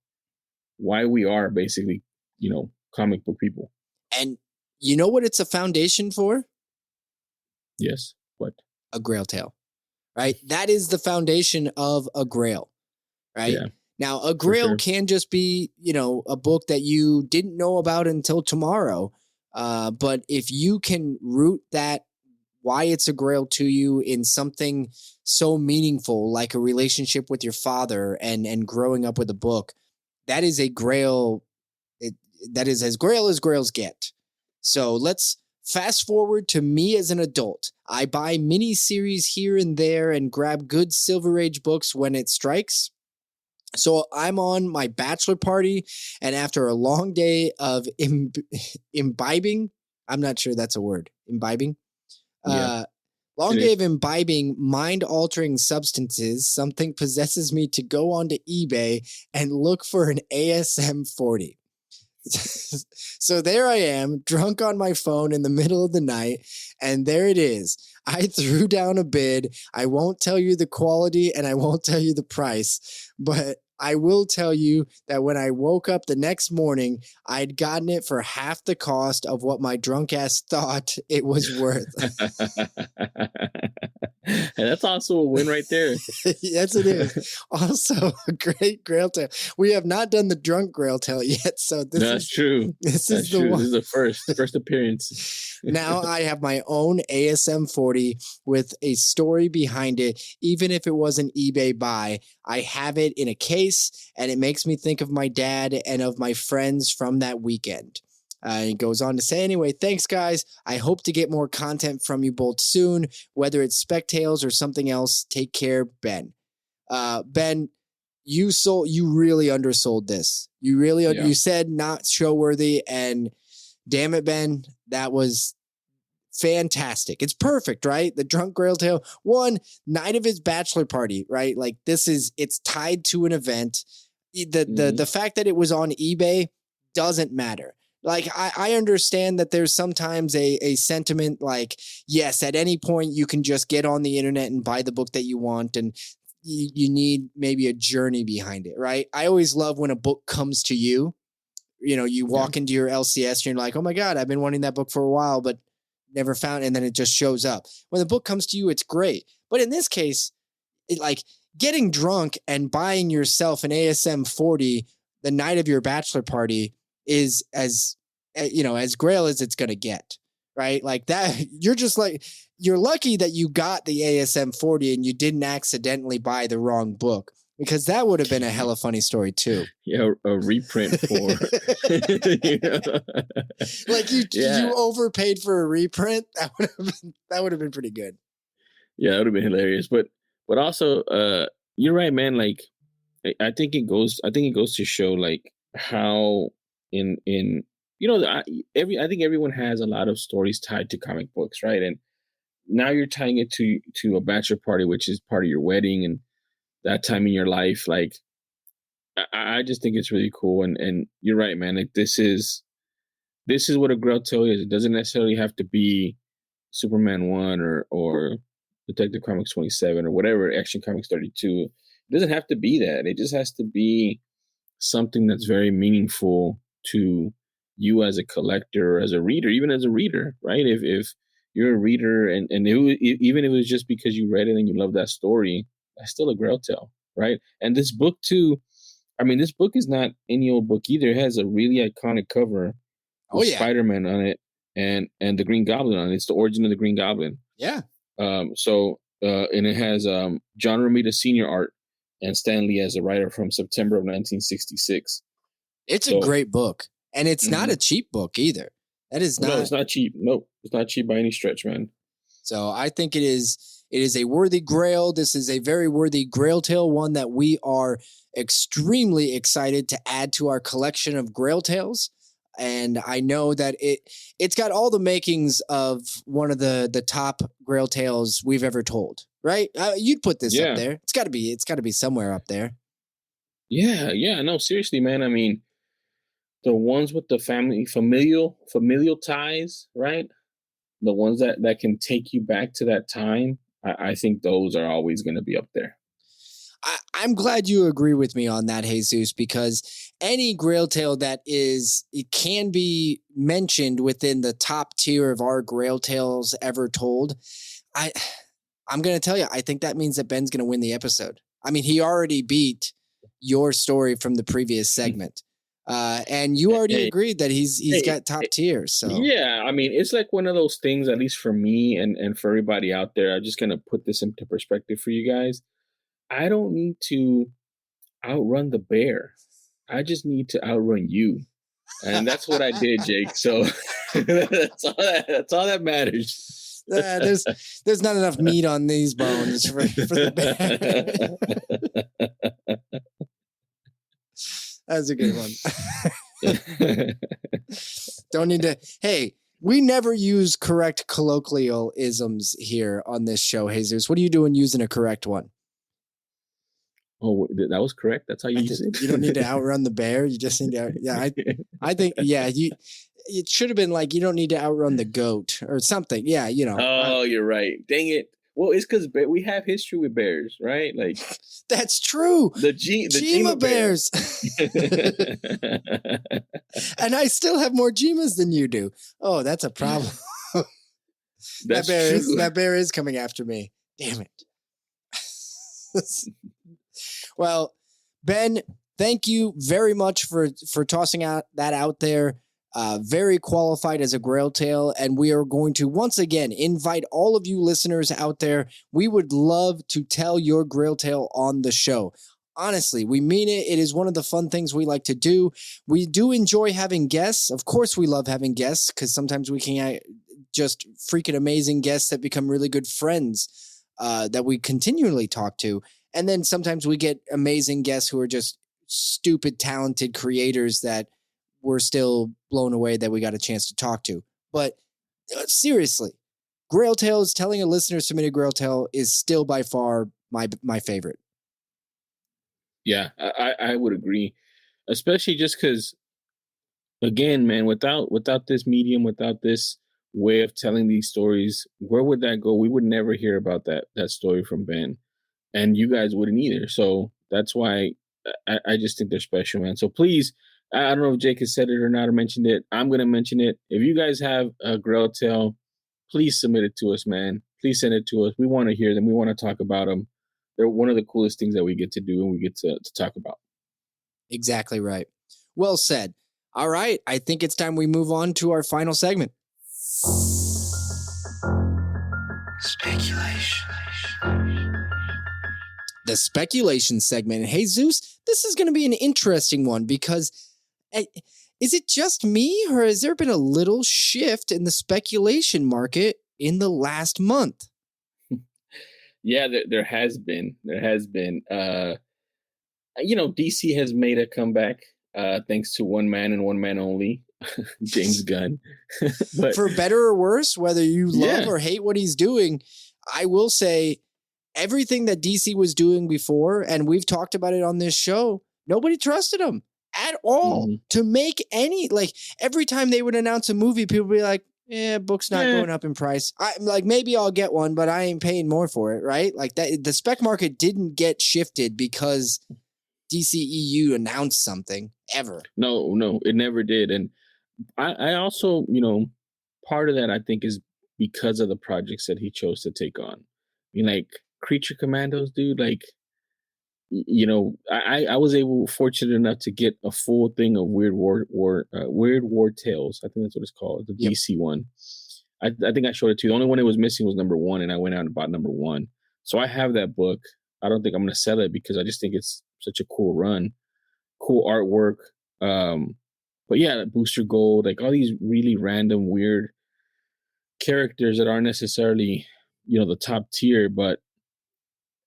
we are basically, comic book people. And you know what it's a foundation for? Yes. What? A Grail tale. Right? That is the foundation of a Grail, right? Yeah. Now, a Grail can just be, a book that you didn't know about until tomorrow. But if you can root that, why it's a Grail to you in something so meaningful, like a relationship with your father and growing up with a book, that is a grail. That is as grail as grails get. So let's fast forward to me as an adult. I buy mini series here and there and grab good Silver Age books when it strikes. So I'm on my bachelor party, and after a long day of imbibing, I'm not sure that's a word, imbibing. Long day of imbibing mind-altering substances, something possesses me to go onto eBay and look for an ASM 40. So there I am, drunk on my phone in the middle of the night, and there it is. I threw down a bid. I won't tell you the quality and I won't tell you the price, but I will tell you that when I woke up the next morning, I'd gotten it for half the cost of what my drunk ass thought it was worth. And that's also a win right there. Yes, it is. Also, a great grail tale. We have not done the drunk grail tale yet, so That's true. This That's is the true. one. This is the first appearance. Now I have my own ASM 40 with a story behind it. Even if it was an eBay buy, I have it in a case, and it makes me think of my dad and of my friends from that weekend. He goes on to say, anyway, thanks, guys. I hope to get more content from you both soon, whether it's Spec Tales or something else. Take care, Ben. Ben, you really undersold this. You said not show worthy, and damn it, Ben, that was fantastic. It's perfect, right? The drunk grail tale, one night of his bachelor party, right? Like it's tied to an event. The fact that it was on eBay doesn't matter. Like, I understand that there's sometimes a sentiment like, yes, at any point you can just get on the internet and buy the book that you want, and you need maybe a journey behind it, right? I always love when a book comes to you. You know, you walk into your LCS and you're like, oh my God, I've been wanting that book for a while, but never found it, and then it just shows up. When the book comes to you, it's great. But in this case, getting drunk and buying yourself an ASM 40 the night of your bachelor party is as grail as it's going to get, right? Like that, you're lucky that you got the ASM 40 and you didn't accidentally buy the wrong book, because that would have been a hella funny story too. Yeah, a reprint for you overpaid for a reprint. That would have been pretty good. Yeah, that would have been hilarious. But also, you're right, man. Like, I think it goes to show like how I think everyone has a lot of stories tied to comic books, right? And now you're tying it to a bachelor party, which is part of your wedding and that time in your life. Like, I just think it's really cool. And you're right, man. Like, this is what a grail tale is. It doesn't necessarily have to be Superman 1 or Detective Comics 27 or whatever, Action Comics 32. It doesn't have to be that. It just has to be something that's very meaningful to you as a collector, or as a reader, even as a reader, right? If you're a reader and even if it was just because you read it and you love that story, that's still a grail tale, right? And this book too, I mean, this book is not any old book either. It has a really iconic cover with Spider-Man on it and the Green Goblin on it. It's the origin of the Green Goblin. Yeah. And it has John Romita Sr. art and Stan Lee as a writer from September of 1966. It's a great book. And it's not a cheap book either. That is not. No, it's not cheap. No, it's not cheap by any stretch, man. So I think it is a worthy grail. This is a very worthy grail tale, one that we are extremely excited to add to our collection of grail tales. And I know that it's got all the makings of one of the top grail tales we've ever told, right? You'd put this up there. It's got to be somewhere up there. Yeah. No, seriously, man. I mean, the ones with the familial ties, right? The ones that can take you back to that time. I think those are always going to be up there. I'm glad you agree with me on that, Jesus, because any grail tale it can be mentioned within the top tier of our grail tales ever told. I'm going to tell you, I think that means that Ben's going to win the episode. I mean, he already beat your story from the previous segment. And you already agreed that he's got top tier. So yeah, I mean, it's like one of those things, at least for me and for everybody out there. I'm just going to put this into perspective for you guys. I don't need to outrun the bear, I just need to outrun you. And that's what I did, Jake. So that's all that matters. There's not enough meat on these bones for the bear. That's a good one. Don't need to. Hey, we never use correct colloquialisms here on this show, Jesus. What are you doing using a correct one? Oh, that was correct. That's how you use it. You don't need to outrun the bear. You just need to. Yeah, I think. Yeah, it should have been like you don't need to outrun the goat or something. Yeah, you know. Oh, you're right. Dang it. Well, it's because we have history with bears, right? Like that's true. The Gima bears. And I still have more Gimas than you do. Oh, that's a problem. That bear is coming after me. Damn it. Well, Ben, thank you very much for tossing that out there. Very qualified as a Grail Tale, and we are going to once again invite all of you listeners out there. We would love to tell your Grail Tale on the show. Honestly, we mean it. It is one of the fun things we like to do. We do enjoy having guests. Of course, we love having guests because sometimes we can just freaking amazing guests that become really good friends that we continually talk to. And then sometimes we get amazing guests who are just stupid, talented creators that we're still blown away that we got a chance to talk to. But seriously, Grail Tales, telling a listener submitted Grail Tale is still by far my favorite. Yeah, I would agree, especially just because, again, man, without this medium, without this way of telling these stories, where would that go? We would never hear about that story from Ben, and you guys wouldn't either. So that's why I just think they're special, man. So please, I don't know if Jake has said it or not or mentioned it. I'm going to mention it. If you guys have a Grail Tale, please submit it to us, man. Please send it to us. We want to hear them. We want to talk about them. They're one of the coolest things that we get to do and we get to talk about. Exactly right. Well said. All right. I think it's time we move on to our final segment. Speculation. The speculation segment. Hey, Zeus, this is going to be an interesting one because is it just me or has there been a little shift in the speculation market in the last month? Yeah, there has been. DC has made a comeback thanks to one man and one man only, James Gunn. But, for better or worse, whether you love or hate what he's doing, I will say everything that DC was doing before, and we've talked about it on this show, nobody trusted him at all to make any, like every time they would announce a movie, people would be like, book's not going up in price. I'm like, maybe I'll get one, but I ain't paying more for it, right? Like that, the spec market didn't get shifted because DCEU announced something ever. No, it never did. And I also, part of that I think is because of the projects that he chose to take on. I mean, like Creature Commandos, dude, like, I was fortunate enough to get a full thing of Weird War Tales. I think that's what it's called, the DC one. I think I showed it to you. The only one it was missing was number 1, and I went out and bought number 1. So I have that book. I don't think I'm going to sell it because I just think it's such a cool run, cool artwork. But yeah, Booster Gold, like all these really random, weird characters that aren't necessarily, the top tier, but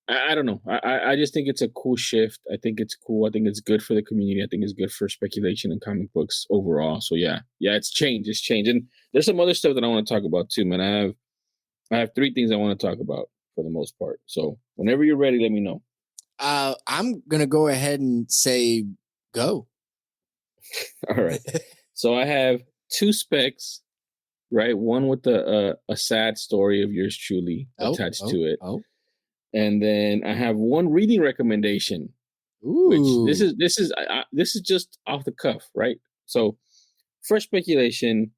I don't know. I just think it's a cool shift. I think it's cool. I think it's good for the community. I think it's good for speculation and comic books overall. So yeah, it's changed. It's changed. And there's some other stuff that I want to talk about too, man. I have 3 things I want to talk about for the most part. So whenever you're ready, let me know. I'm going to go ahead and say go. All right. So I have 2 specs, right? One with a sad story of yours truly attached to it. And then I have 1 reading recommendation. Ooh. Which this is just off the cuff, right? So, fresh speculation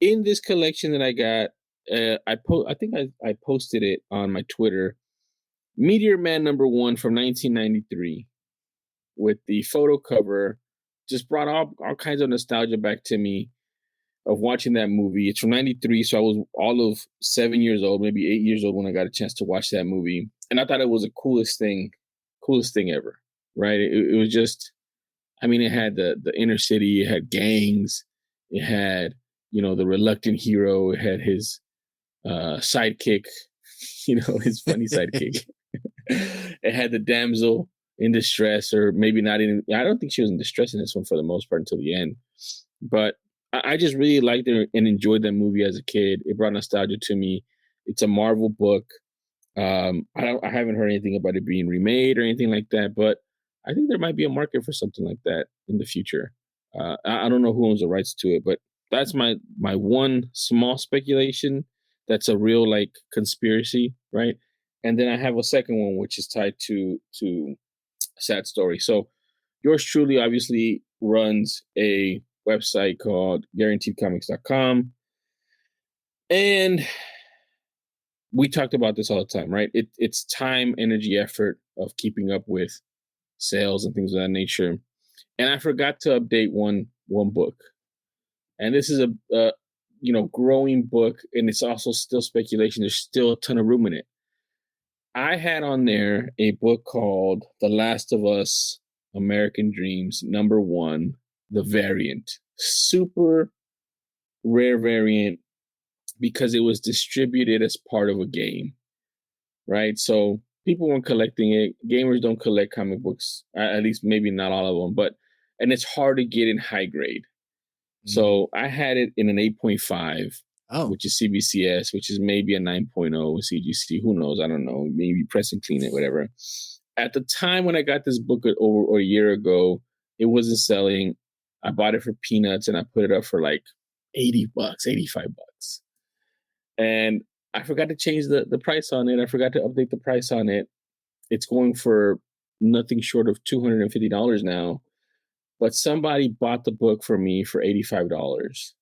in this collection that I got. I think I posted it on my Twitter. Meteor Man #1 from 1993, with the photo cover, just brought all kinds of nostalgia back to me of watching that movie. It's from 93, so I was all of 7 years old, maybe 8 years old when I got a chance to watch that movie. And I thought it was the coolest thing ever, right? It was just I mean, it had the inner city, it had gangs, it had, the reluctant hero, it had his sidekick, his funny sidekick. It had the damsel in distress, or maybe not even, I don't think she was in distress in this one for the most part until the end. But I just really liked it and enjoyed that movie as a kid. It brought nostalgia to me. It's a Marvel book. I haven't heard anything about it being remade or anything like that, but I think there might be a market for something like that in the future. I don't know who owns the rights to it, but that's my one small speculation. That's a real like conspiracy, right? And then I have a second one which is tied to a sad story. So yours truly obviously runs a website called guaranteedcomics.com, and we talked about this all the time, right? It's time, energy, effort of keeping up with sales and things of that nature. And I forgot to update one book. And this is a growing book, and it's also still speculation. There's still a ton of room in it. I had on there a book called The Last of Us American Dreams, #1, the variant. Super rare variant because it was distributed as part of a game, right? So people weren't collecting it. Gamers don't collect comic books, at least maybe not all of them, and it's hard to get in high grade. So I had it in an 8.5, which is CBCS, which is maybe a 9.0 CGC. Who knows? I don't know. Maybe press and clean it, whatever. At the time when I got this book over a year ago, it wasn't selling. I bought it for peanuts and I put it up for like $80, $85. And I forgot to change the price on it. I forgot to update the price on it. It's going for nothing short of $250 now. But somebody bought the book for me for $85.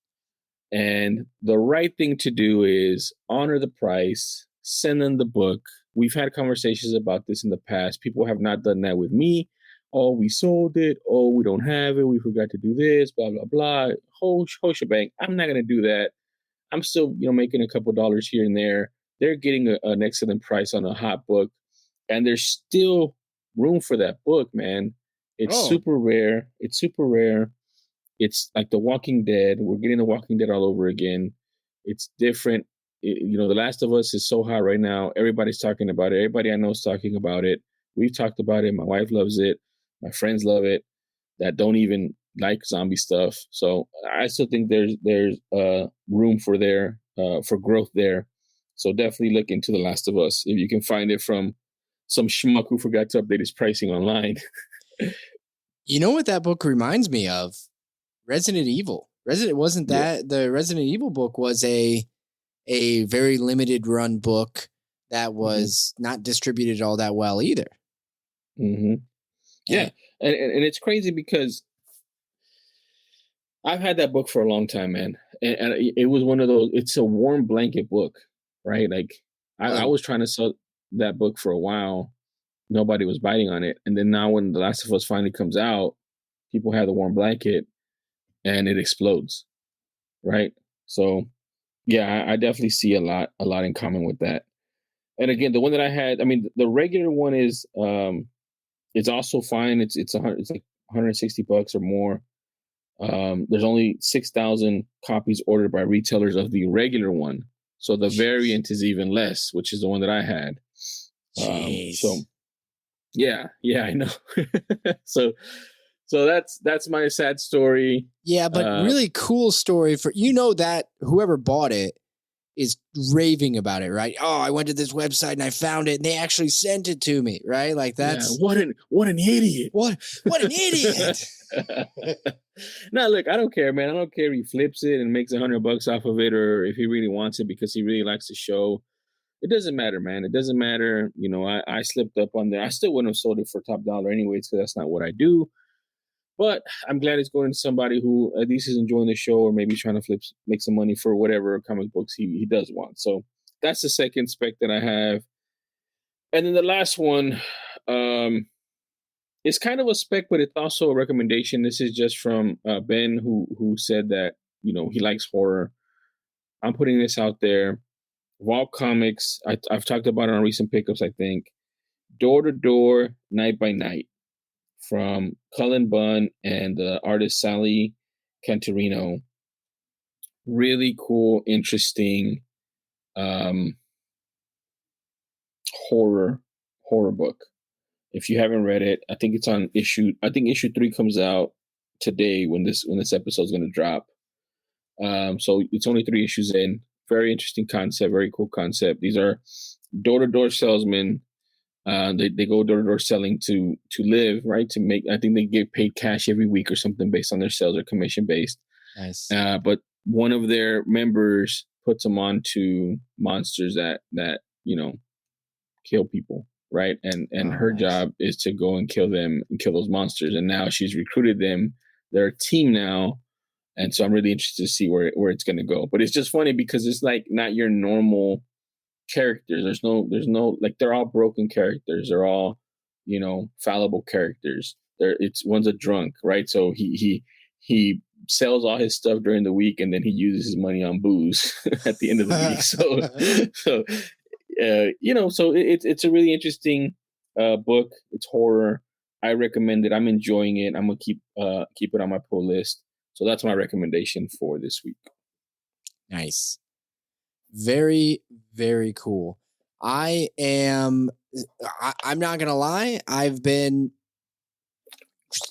And the right thing to do is honor the price, send them the book. We've had conversations about this in the past. People have not done that with me. Oh, we sold it. Oh, we don't have it. We forgot to do this, blah, blah, blah. Whole shebang. I'm not going to do that. I'm still, making a couple dollars here and there. They're getting an excellent price on a hot book. And there's still room for that book, man. It's super rare. It's super rare. It's like The Walking Dead. We're getting The Walking Dead all over again. It's different. The Last of Us is so hot right now. Everybody's talking about it. Everybody I know is talking about it. We've talked about it. My wife loves it. My friends love it that don't even like zombie stuff. So I still think there's room for growth there. So definitely look into The Last of Us if you can find it from some schmuck who forgot to update his pricing online. You know what that book reminds me of? Resident Evil. The Resident Evil book was a very limited run book that was not distributed all that well either. Mm-hmm. Yeah. And it's crazy because I've had that book for a long time, man. And it was one of those, it's a warm blanket book, right? Like I was trying to sell that book for a while. Nobody was biting on it. And then now when The Last of Us finally comes out, people have the warm blanket and it explodes. Right. So yeah, I definitely see a lot in common with that. And again, the one that I had, I mean, the regular one is, it's also fine. It's like $160 or more. There's only 6,000 copies ordered by retailers of the regular one. So the variant is even less, which is the one that I had. So yeah, I know. so that's my sad story. Yeah, but really cool story for that whoever bought it is raving about it, right? Oh, I went to this website and I found it and they actually sent it to me, right? Like that's what an idiot. What an idiot. No, look, I don't care, man. I don't care if he flips it and makes $100 off of it, or if he really wants it because he really likes the show. It doesn't matter, man. It doesn't matter. I slipped up on there. I still wouldn't have sold it for top dollar anyways, because that's not what I do. But I'm glad it's going to somebody who at least is enjoying the show, or maybe trying to make some money for whatever comic books he does want. So that's the second spec that I have. And then the last one is kind of a spec, but it's also a recommendation. This is just from Ben, who said that, he likes horror. I'm putting this out there. Vault Comics, I've talked about it on recent pickups, I think. Door to Door, Night by Night. from Cullen Bunn and the artist Sally Cantorino. Really cool, interesting horror book. If you haven't read it, I think it's on issue 3 comes out today when this episode is going to drop. So it's only 3 issues in. Very interesting concept, very cool concept. These are door-to-door salesmen. They go door-to-door selling to live, right? To make, I think they get paid cash every week or something based on their sales or commission based. Nice. But one of their members puts them on to monsters that kill people, right? And her job is to go and kill them and kill those monsters. And now she's recruited them. They're a team now. And so I'm really interested to see where it's going to go. But it's just funny because it's like not your normal characters. There's no like, they're all broken characters. They're all, fallible characters. One's a drunk, right? So he sells all his stuff during the week and then he uses his money on booze at the end of the week. So it's a really interesting book. It's horror. I recommend it. I'm enjoying it. I'm gonna keep it on my pull list. So that's my recommendation for this week. Nice. Very, very cool. I'm not gonna lie. I've been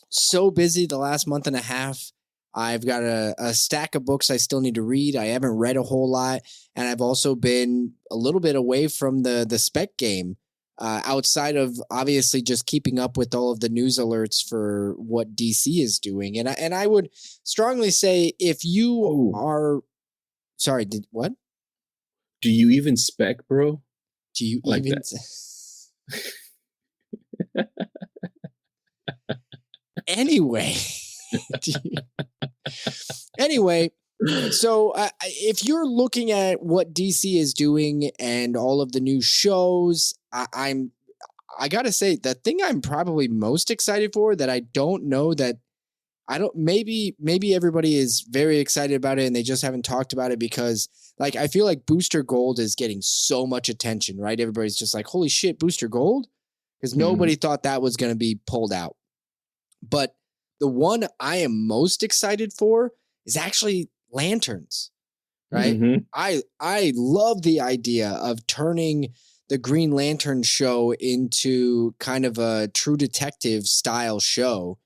so busy the last month and a half. I've got a stack of books I still need to read. I haven't read a whole lot. And I've also been a little bit away from the spec game, outside of obviously just keeping up with all of the news alerts for what DC is doing. And I would strongly say if you are... Sorry, what? Do you even spec, bro? Do you like even... Anyway... Anyway, so if you're looking at what DC is doing and all of the new shows, I gotta say the thing I'm probably most excited for that I don't know that maybe everybody is very excited about it and they just haven't talked about it because like I feel like Booster Gold is getting so much attention, right? Everybody's just like, holy shit, Booster Gold? Because nobody thought that was going to be pulled out. But the one I am most excited for is actually Lanterns, right? I love the idea of turning the Green Lantern show into kind of a True Detective style show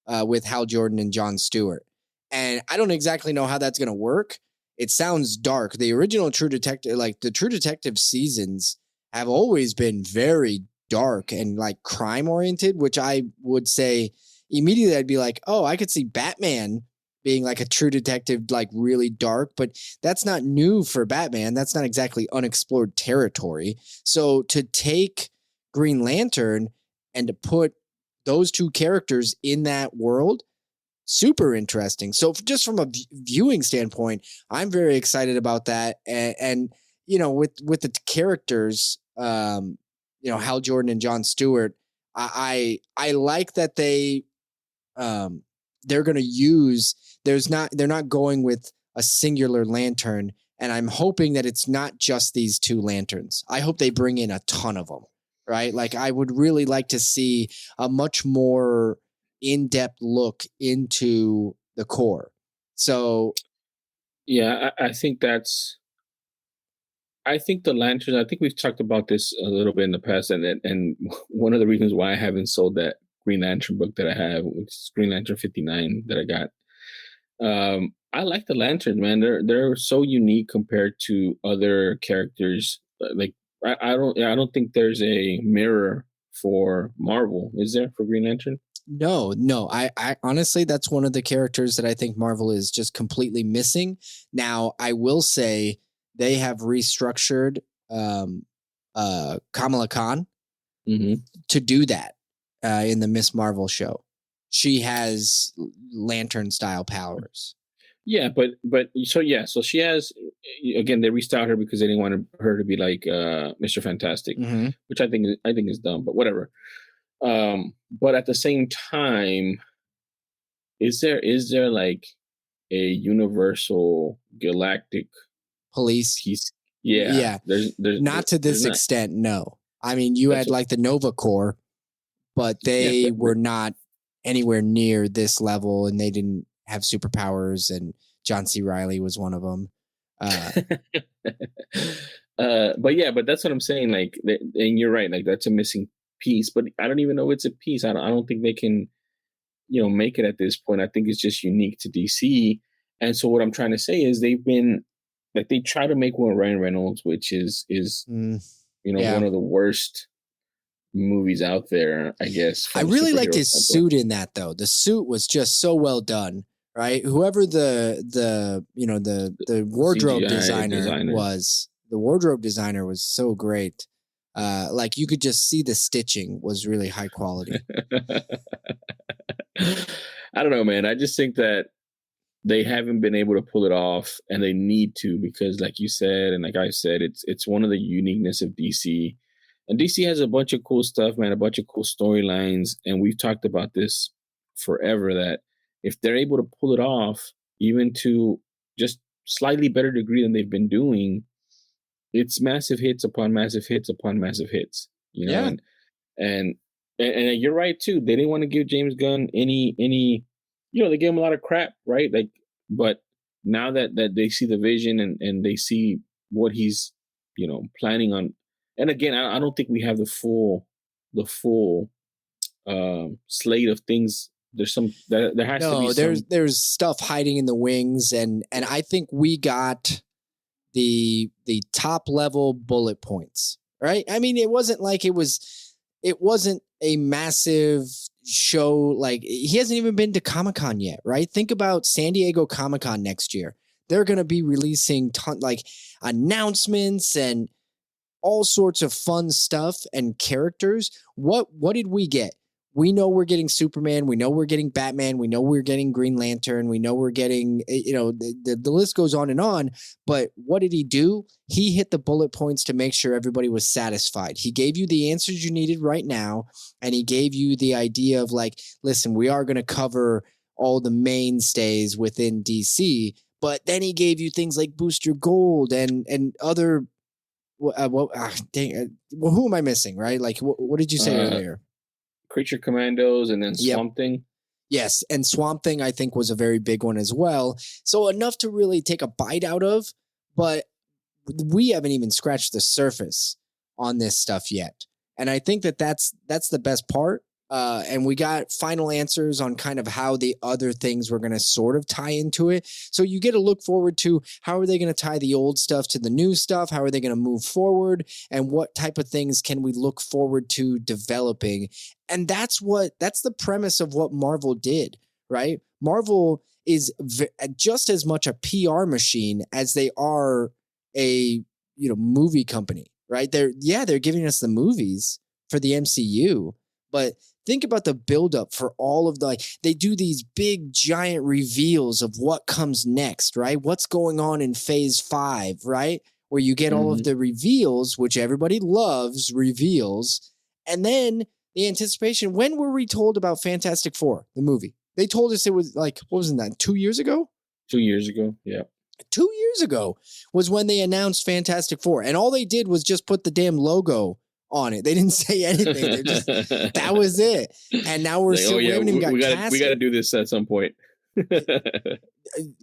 with Hal Jordan and Jon Stewart. And I don't exactly know how that's going to work. It sounds dark. The original True Detective, like the True Detective seasons have always been very dark and like crime oriented, which I would say immediately I'd be like, oh, I could see Batman being like a True Detective, like really dark, but that's not new for Batman. That's not exactly unexplored territory. So to take Green Lantern and to put those two characters in that world, super interesting. So just from a viewing standpoint, I'm very excited about that. And with the characters, Hal Jordan and Jon Stewart, I like that they're going to use, they're not going with a singular lantern. And I'm hoping that it's not just these two lanterns. I hope they bring in a ton of them, right? Like I would really like to see a much more in-depth look into the core. So yeah, I think the lanterns, I think we've talked about this a little bit in the past, and one of the reasons why I haven't sold that Green Lantern book that I have, which is Green Lantern 59 that I got. I like the lanterns, man. They're so unique compared to other characters. Like I don't think there's a mirror for Marvel. Is there for Green Lantern? No. I honestly, that's one of the characters that I think Marvel is just completely missing. Now, I will say they have restructured Kamala Khan to do that in the Miss Marvel show. She has lantern style powers. Yeah, but so she has, again, they restyled her because they didn't want her to be like Mr. Fantastic, which I think is dumb, but whatever. But at the same time, is there like a universal galactic police? Yeah. There's not to this extent. No, I mean you had like the Nova Corps, but they were not anywhere near this level, and they didn't have superpowers, and John C. Reilly was one of them. But that's what I'm saying. Like, and you're right. Like, that's a missing piece. But I don't even know it's a piece. I don't think they can, make it at this point. I think it's just unique to DC. And so what I'm trying to say is they've been like, they try to make one Ryan Reynolds, which is one of the worst movies out there, I guess. I really liked his suit in that, though. The suit was just so well done, right? Whoever the wardrobe designer was, the wardrobe designer was so great. Like, you could just see the stitching was really high quality. I don't know, man. I just think that they haven't been able to pull it off, and they need to, because like you said, and like I said, it's one of the uniqueness of DC. And DC has a bunch of cool stuff, man, a bunch of cool storylines. And we've talked about this forever, that if they're able to pull it off, even to just slightly better degree than they've been doing, it's massive hits upon massive hits upon massive hits, Yeah. And you're right too. They didn't want to give James Gunn any, they gave him a lot of crap, right? Like, but now that they see the vision and they see what he's, planning on. And again, I don't think we have the full slate of things. There's some there has to be there's stuff hiding in the wings, and I think we got the top level bullet points, right? I mean, it wasn't like it wasn't a massive show. Like, he hasn't even been to Comic-Con yet, right? Think about San Diego Comic-Con next year. They're going to be releasing announcements and all sorts of fun stuff and characters. What did we get? We know we're getting Superman. We know we're getting Batman. We know we're getting Green Lantern. We know we're getting, the list goes on. But what did he do? He hit the bullet points to make sure everybody was satisfied. He gave you the answers you needed right now. And he gave you the idea of like, listen, we are going to cover all the mainstays within DC. But then he gave you things like Booster Gold and other. Who am I missing? Right? Like, what did you say earlier? Creature Commandos, and then Swamp Thing. Yes, and Swamp Thing I think was a very big one as well. So enough to really take a bite out of, but we haven't even scratched the surface on this stuff yet. And I think that's the best part. And we got final answers on kind of how the other things were going to sort of tie into it. So you get to look forward to how are they going to tie the old stuff to the new stuff? How are they going to move forward? And what type of things can we look forward to developing? And that's the premise of what Marvel did, right? Marvel is just as much a PR machine as they are a, movie company, right? They're giving us the movies for the MCU, but think about the buildup for all of they do these big giant reveals of what comes next, right? What's going on in phase 5, right? Where you get all of the reveals, which everybody loves reveals. And then the anticipation. When were we told about Fantastic Four, the movie? They told us it was like, what was that? 2 years ago? 2 years ago. Yeah. 2 years ago was when they announced Fantastic Four. And all they did was just put the damn logo on it. They didn't say anything. That was it. And now we're still, we haven't even got casting. We got to do this at some point.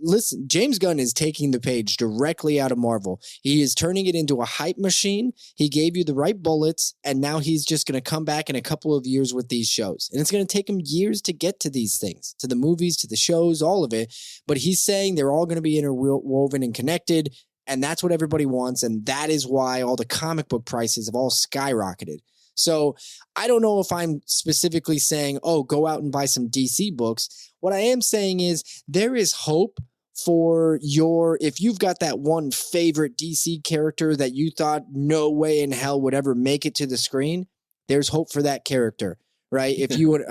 Listen, James Gunn is taking the page directly out of Marvel. He is turning it into a hype machine. He gave you the right bullets, and now he's just going to come back in a couple of years with these shows. And it's going to take him years to get to these things, to the movies, to the shows, all of it. But he's saying they're all going to be interwoven and connected. And that's what everybody wants. And that is why all the comic book prices have all skyrocketed. So I don't know if I'm specifically saying, oh, go out and buy some DC books. What I am saying is there is hope for if you've got that one favorite DC character that you thought no way in hell would ever make it to the screen, there's hope for that character, right? If you would,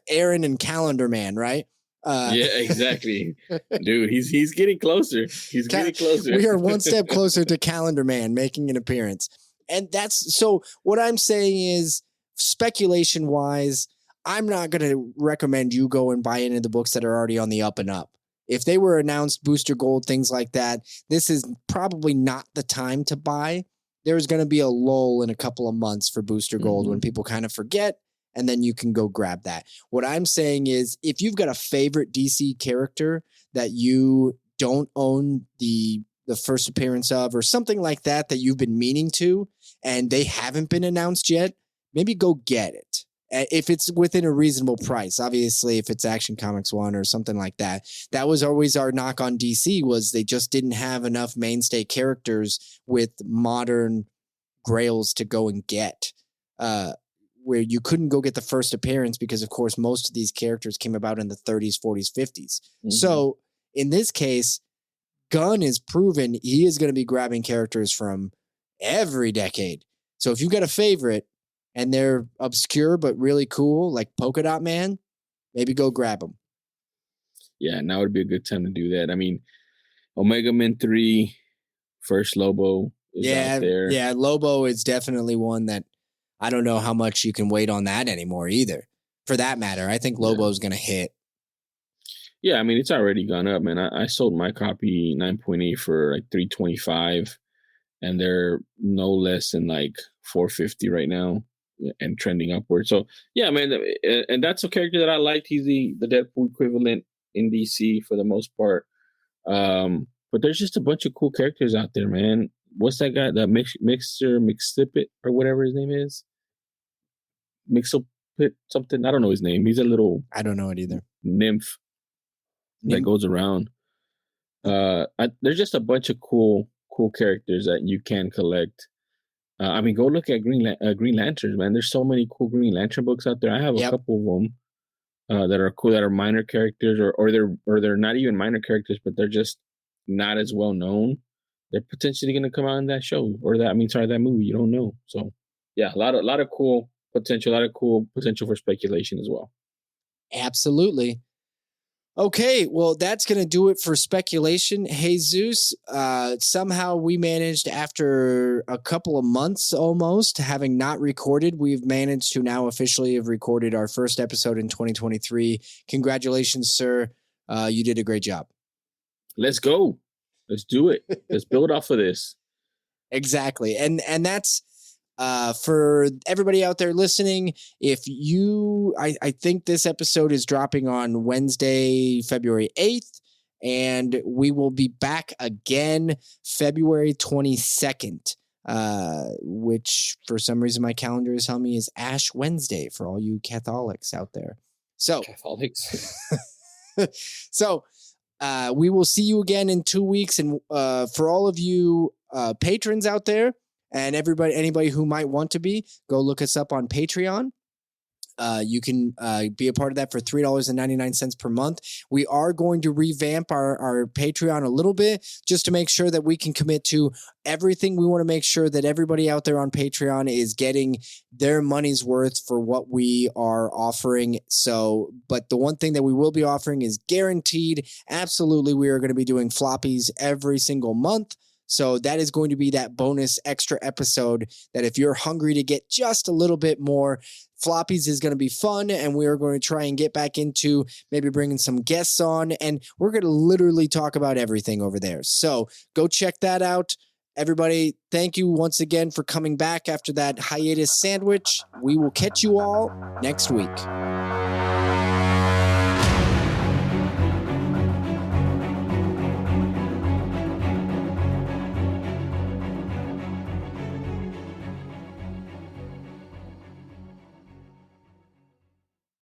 Aaron and Calendar Man, right? Yeah, exactly. Dude, he's getting closer. He's getting closer. We are one step closer to Calendar Man making an appearance. And so what I'm saying is, speculation wise, I'm not going to recommend you go and buy any of the books that are already on the up and up. If they were announced, Booster Gold, things like that, this is probably not the time to buy. There's going to be a lull in a couple of months for Booster Gold when people kind of forget. and then you can go grab that. What I'm saying is if you've got a favorite DC character that you don't own the first appearance of or something like that you've been meaning to and they haven't been announced yet, maybe go get it. If it's within a reasonable price. Obviously, if it's Action Comics 1 or something like that. That was always our knock on DC, was they just didn't have enough mainstay characters with modern grails to go and get. Where you couldn't go get the first appearance because, of course, most of these characters came about in the 30s, 40s, 50s. Mm-hmm. So in this case, Gunn is proven he is going to be grabbing characters from every decade. So if you've got a favorite, and they're obscure but really cool, like Polka Dot Man, maybe go grab them. Yeah, now would be a good time to do that. I mean, Omega Men 3, First Lobo is out there. Yeah, Lobo is definitely one that I don't know how much you can wait on that anymore either. For that matter, I think Lobo's going to hit. Yeah, I mean, it's already gone up, man. I sold my copy 9.8 for like $325, and they're no less than like $450 right now. And trending upward. So yeah, man, and that's a character that I liked. He's the Deadpool equivalent in DC for the most part. But there's just a bunch of cool characters out there, man. What's that guy? That McStippet or whatever his name is. Mixelpit something. I don't know his name. He's a little. I don't know it either. Nymph that goes around. There's just a bunch of cool characters that you can collect. I mean, go look at Green Lanterns, man. There's so many cool Green Lantern books out there. I have a couple of them that are cool, that are minor characters, or they're not even minor characters, but they're just not as well known. They're potentially going to come out in that show that movie. You don't know. So yeah, a lot of cool potential, for speculation as well. Absolutely. Okay, well, that's going to do it for speculation. Jesus, somehow we managed, after a couple of months almost, having not recorded, we've managed to now officially have recorded our first episode in 2023. Congratulations, sir. You did a great job. Let's go. Let's do it. Let's build off of this. Exactly. And that's... for everybody out there listening, I think this episode is dropping on Wednesday, February 8th, and we will be back again February 22nd, which for some reason my calendar is telling me is Ash Wednesday for all you Catholics out there. So, Catholics. So, we will see you again in 2 weeks. And for all of you patrons out there, and anybody who might want to be, go look us up on Patreon. You can be a part of that for $3.99 per month. We are going to revamp our Patreon a little bit just to make sure that we can commit to everything. We want to make sure that everybody out there on Patreon is getting their money's worth for what we are offering. So, but the one thing that we will be offering is guaranteed. Absolutely, we are going to be doing floppies every single month. So that is going to be that bonus extra episode that if you're hungry to get just a little bit more, floppies is going to be fun. And we are going to try and get back into maybe bringing some guests on. And we're going to literally talk about everything over there. So go check that out. Everybody, thank you once again for coming back after that hiatus sandwich. We will catch you all next week.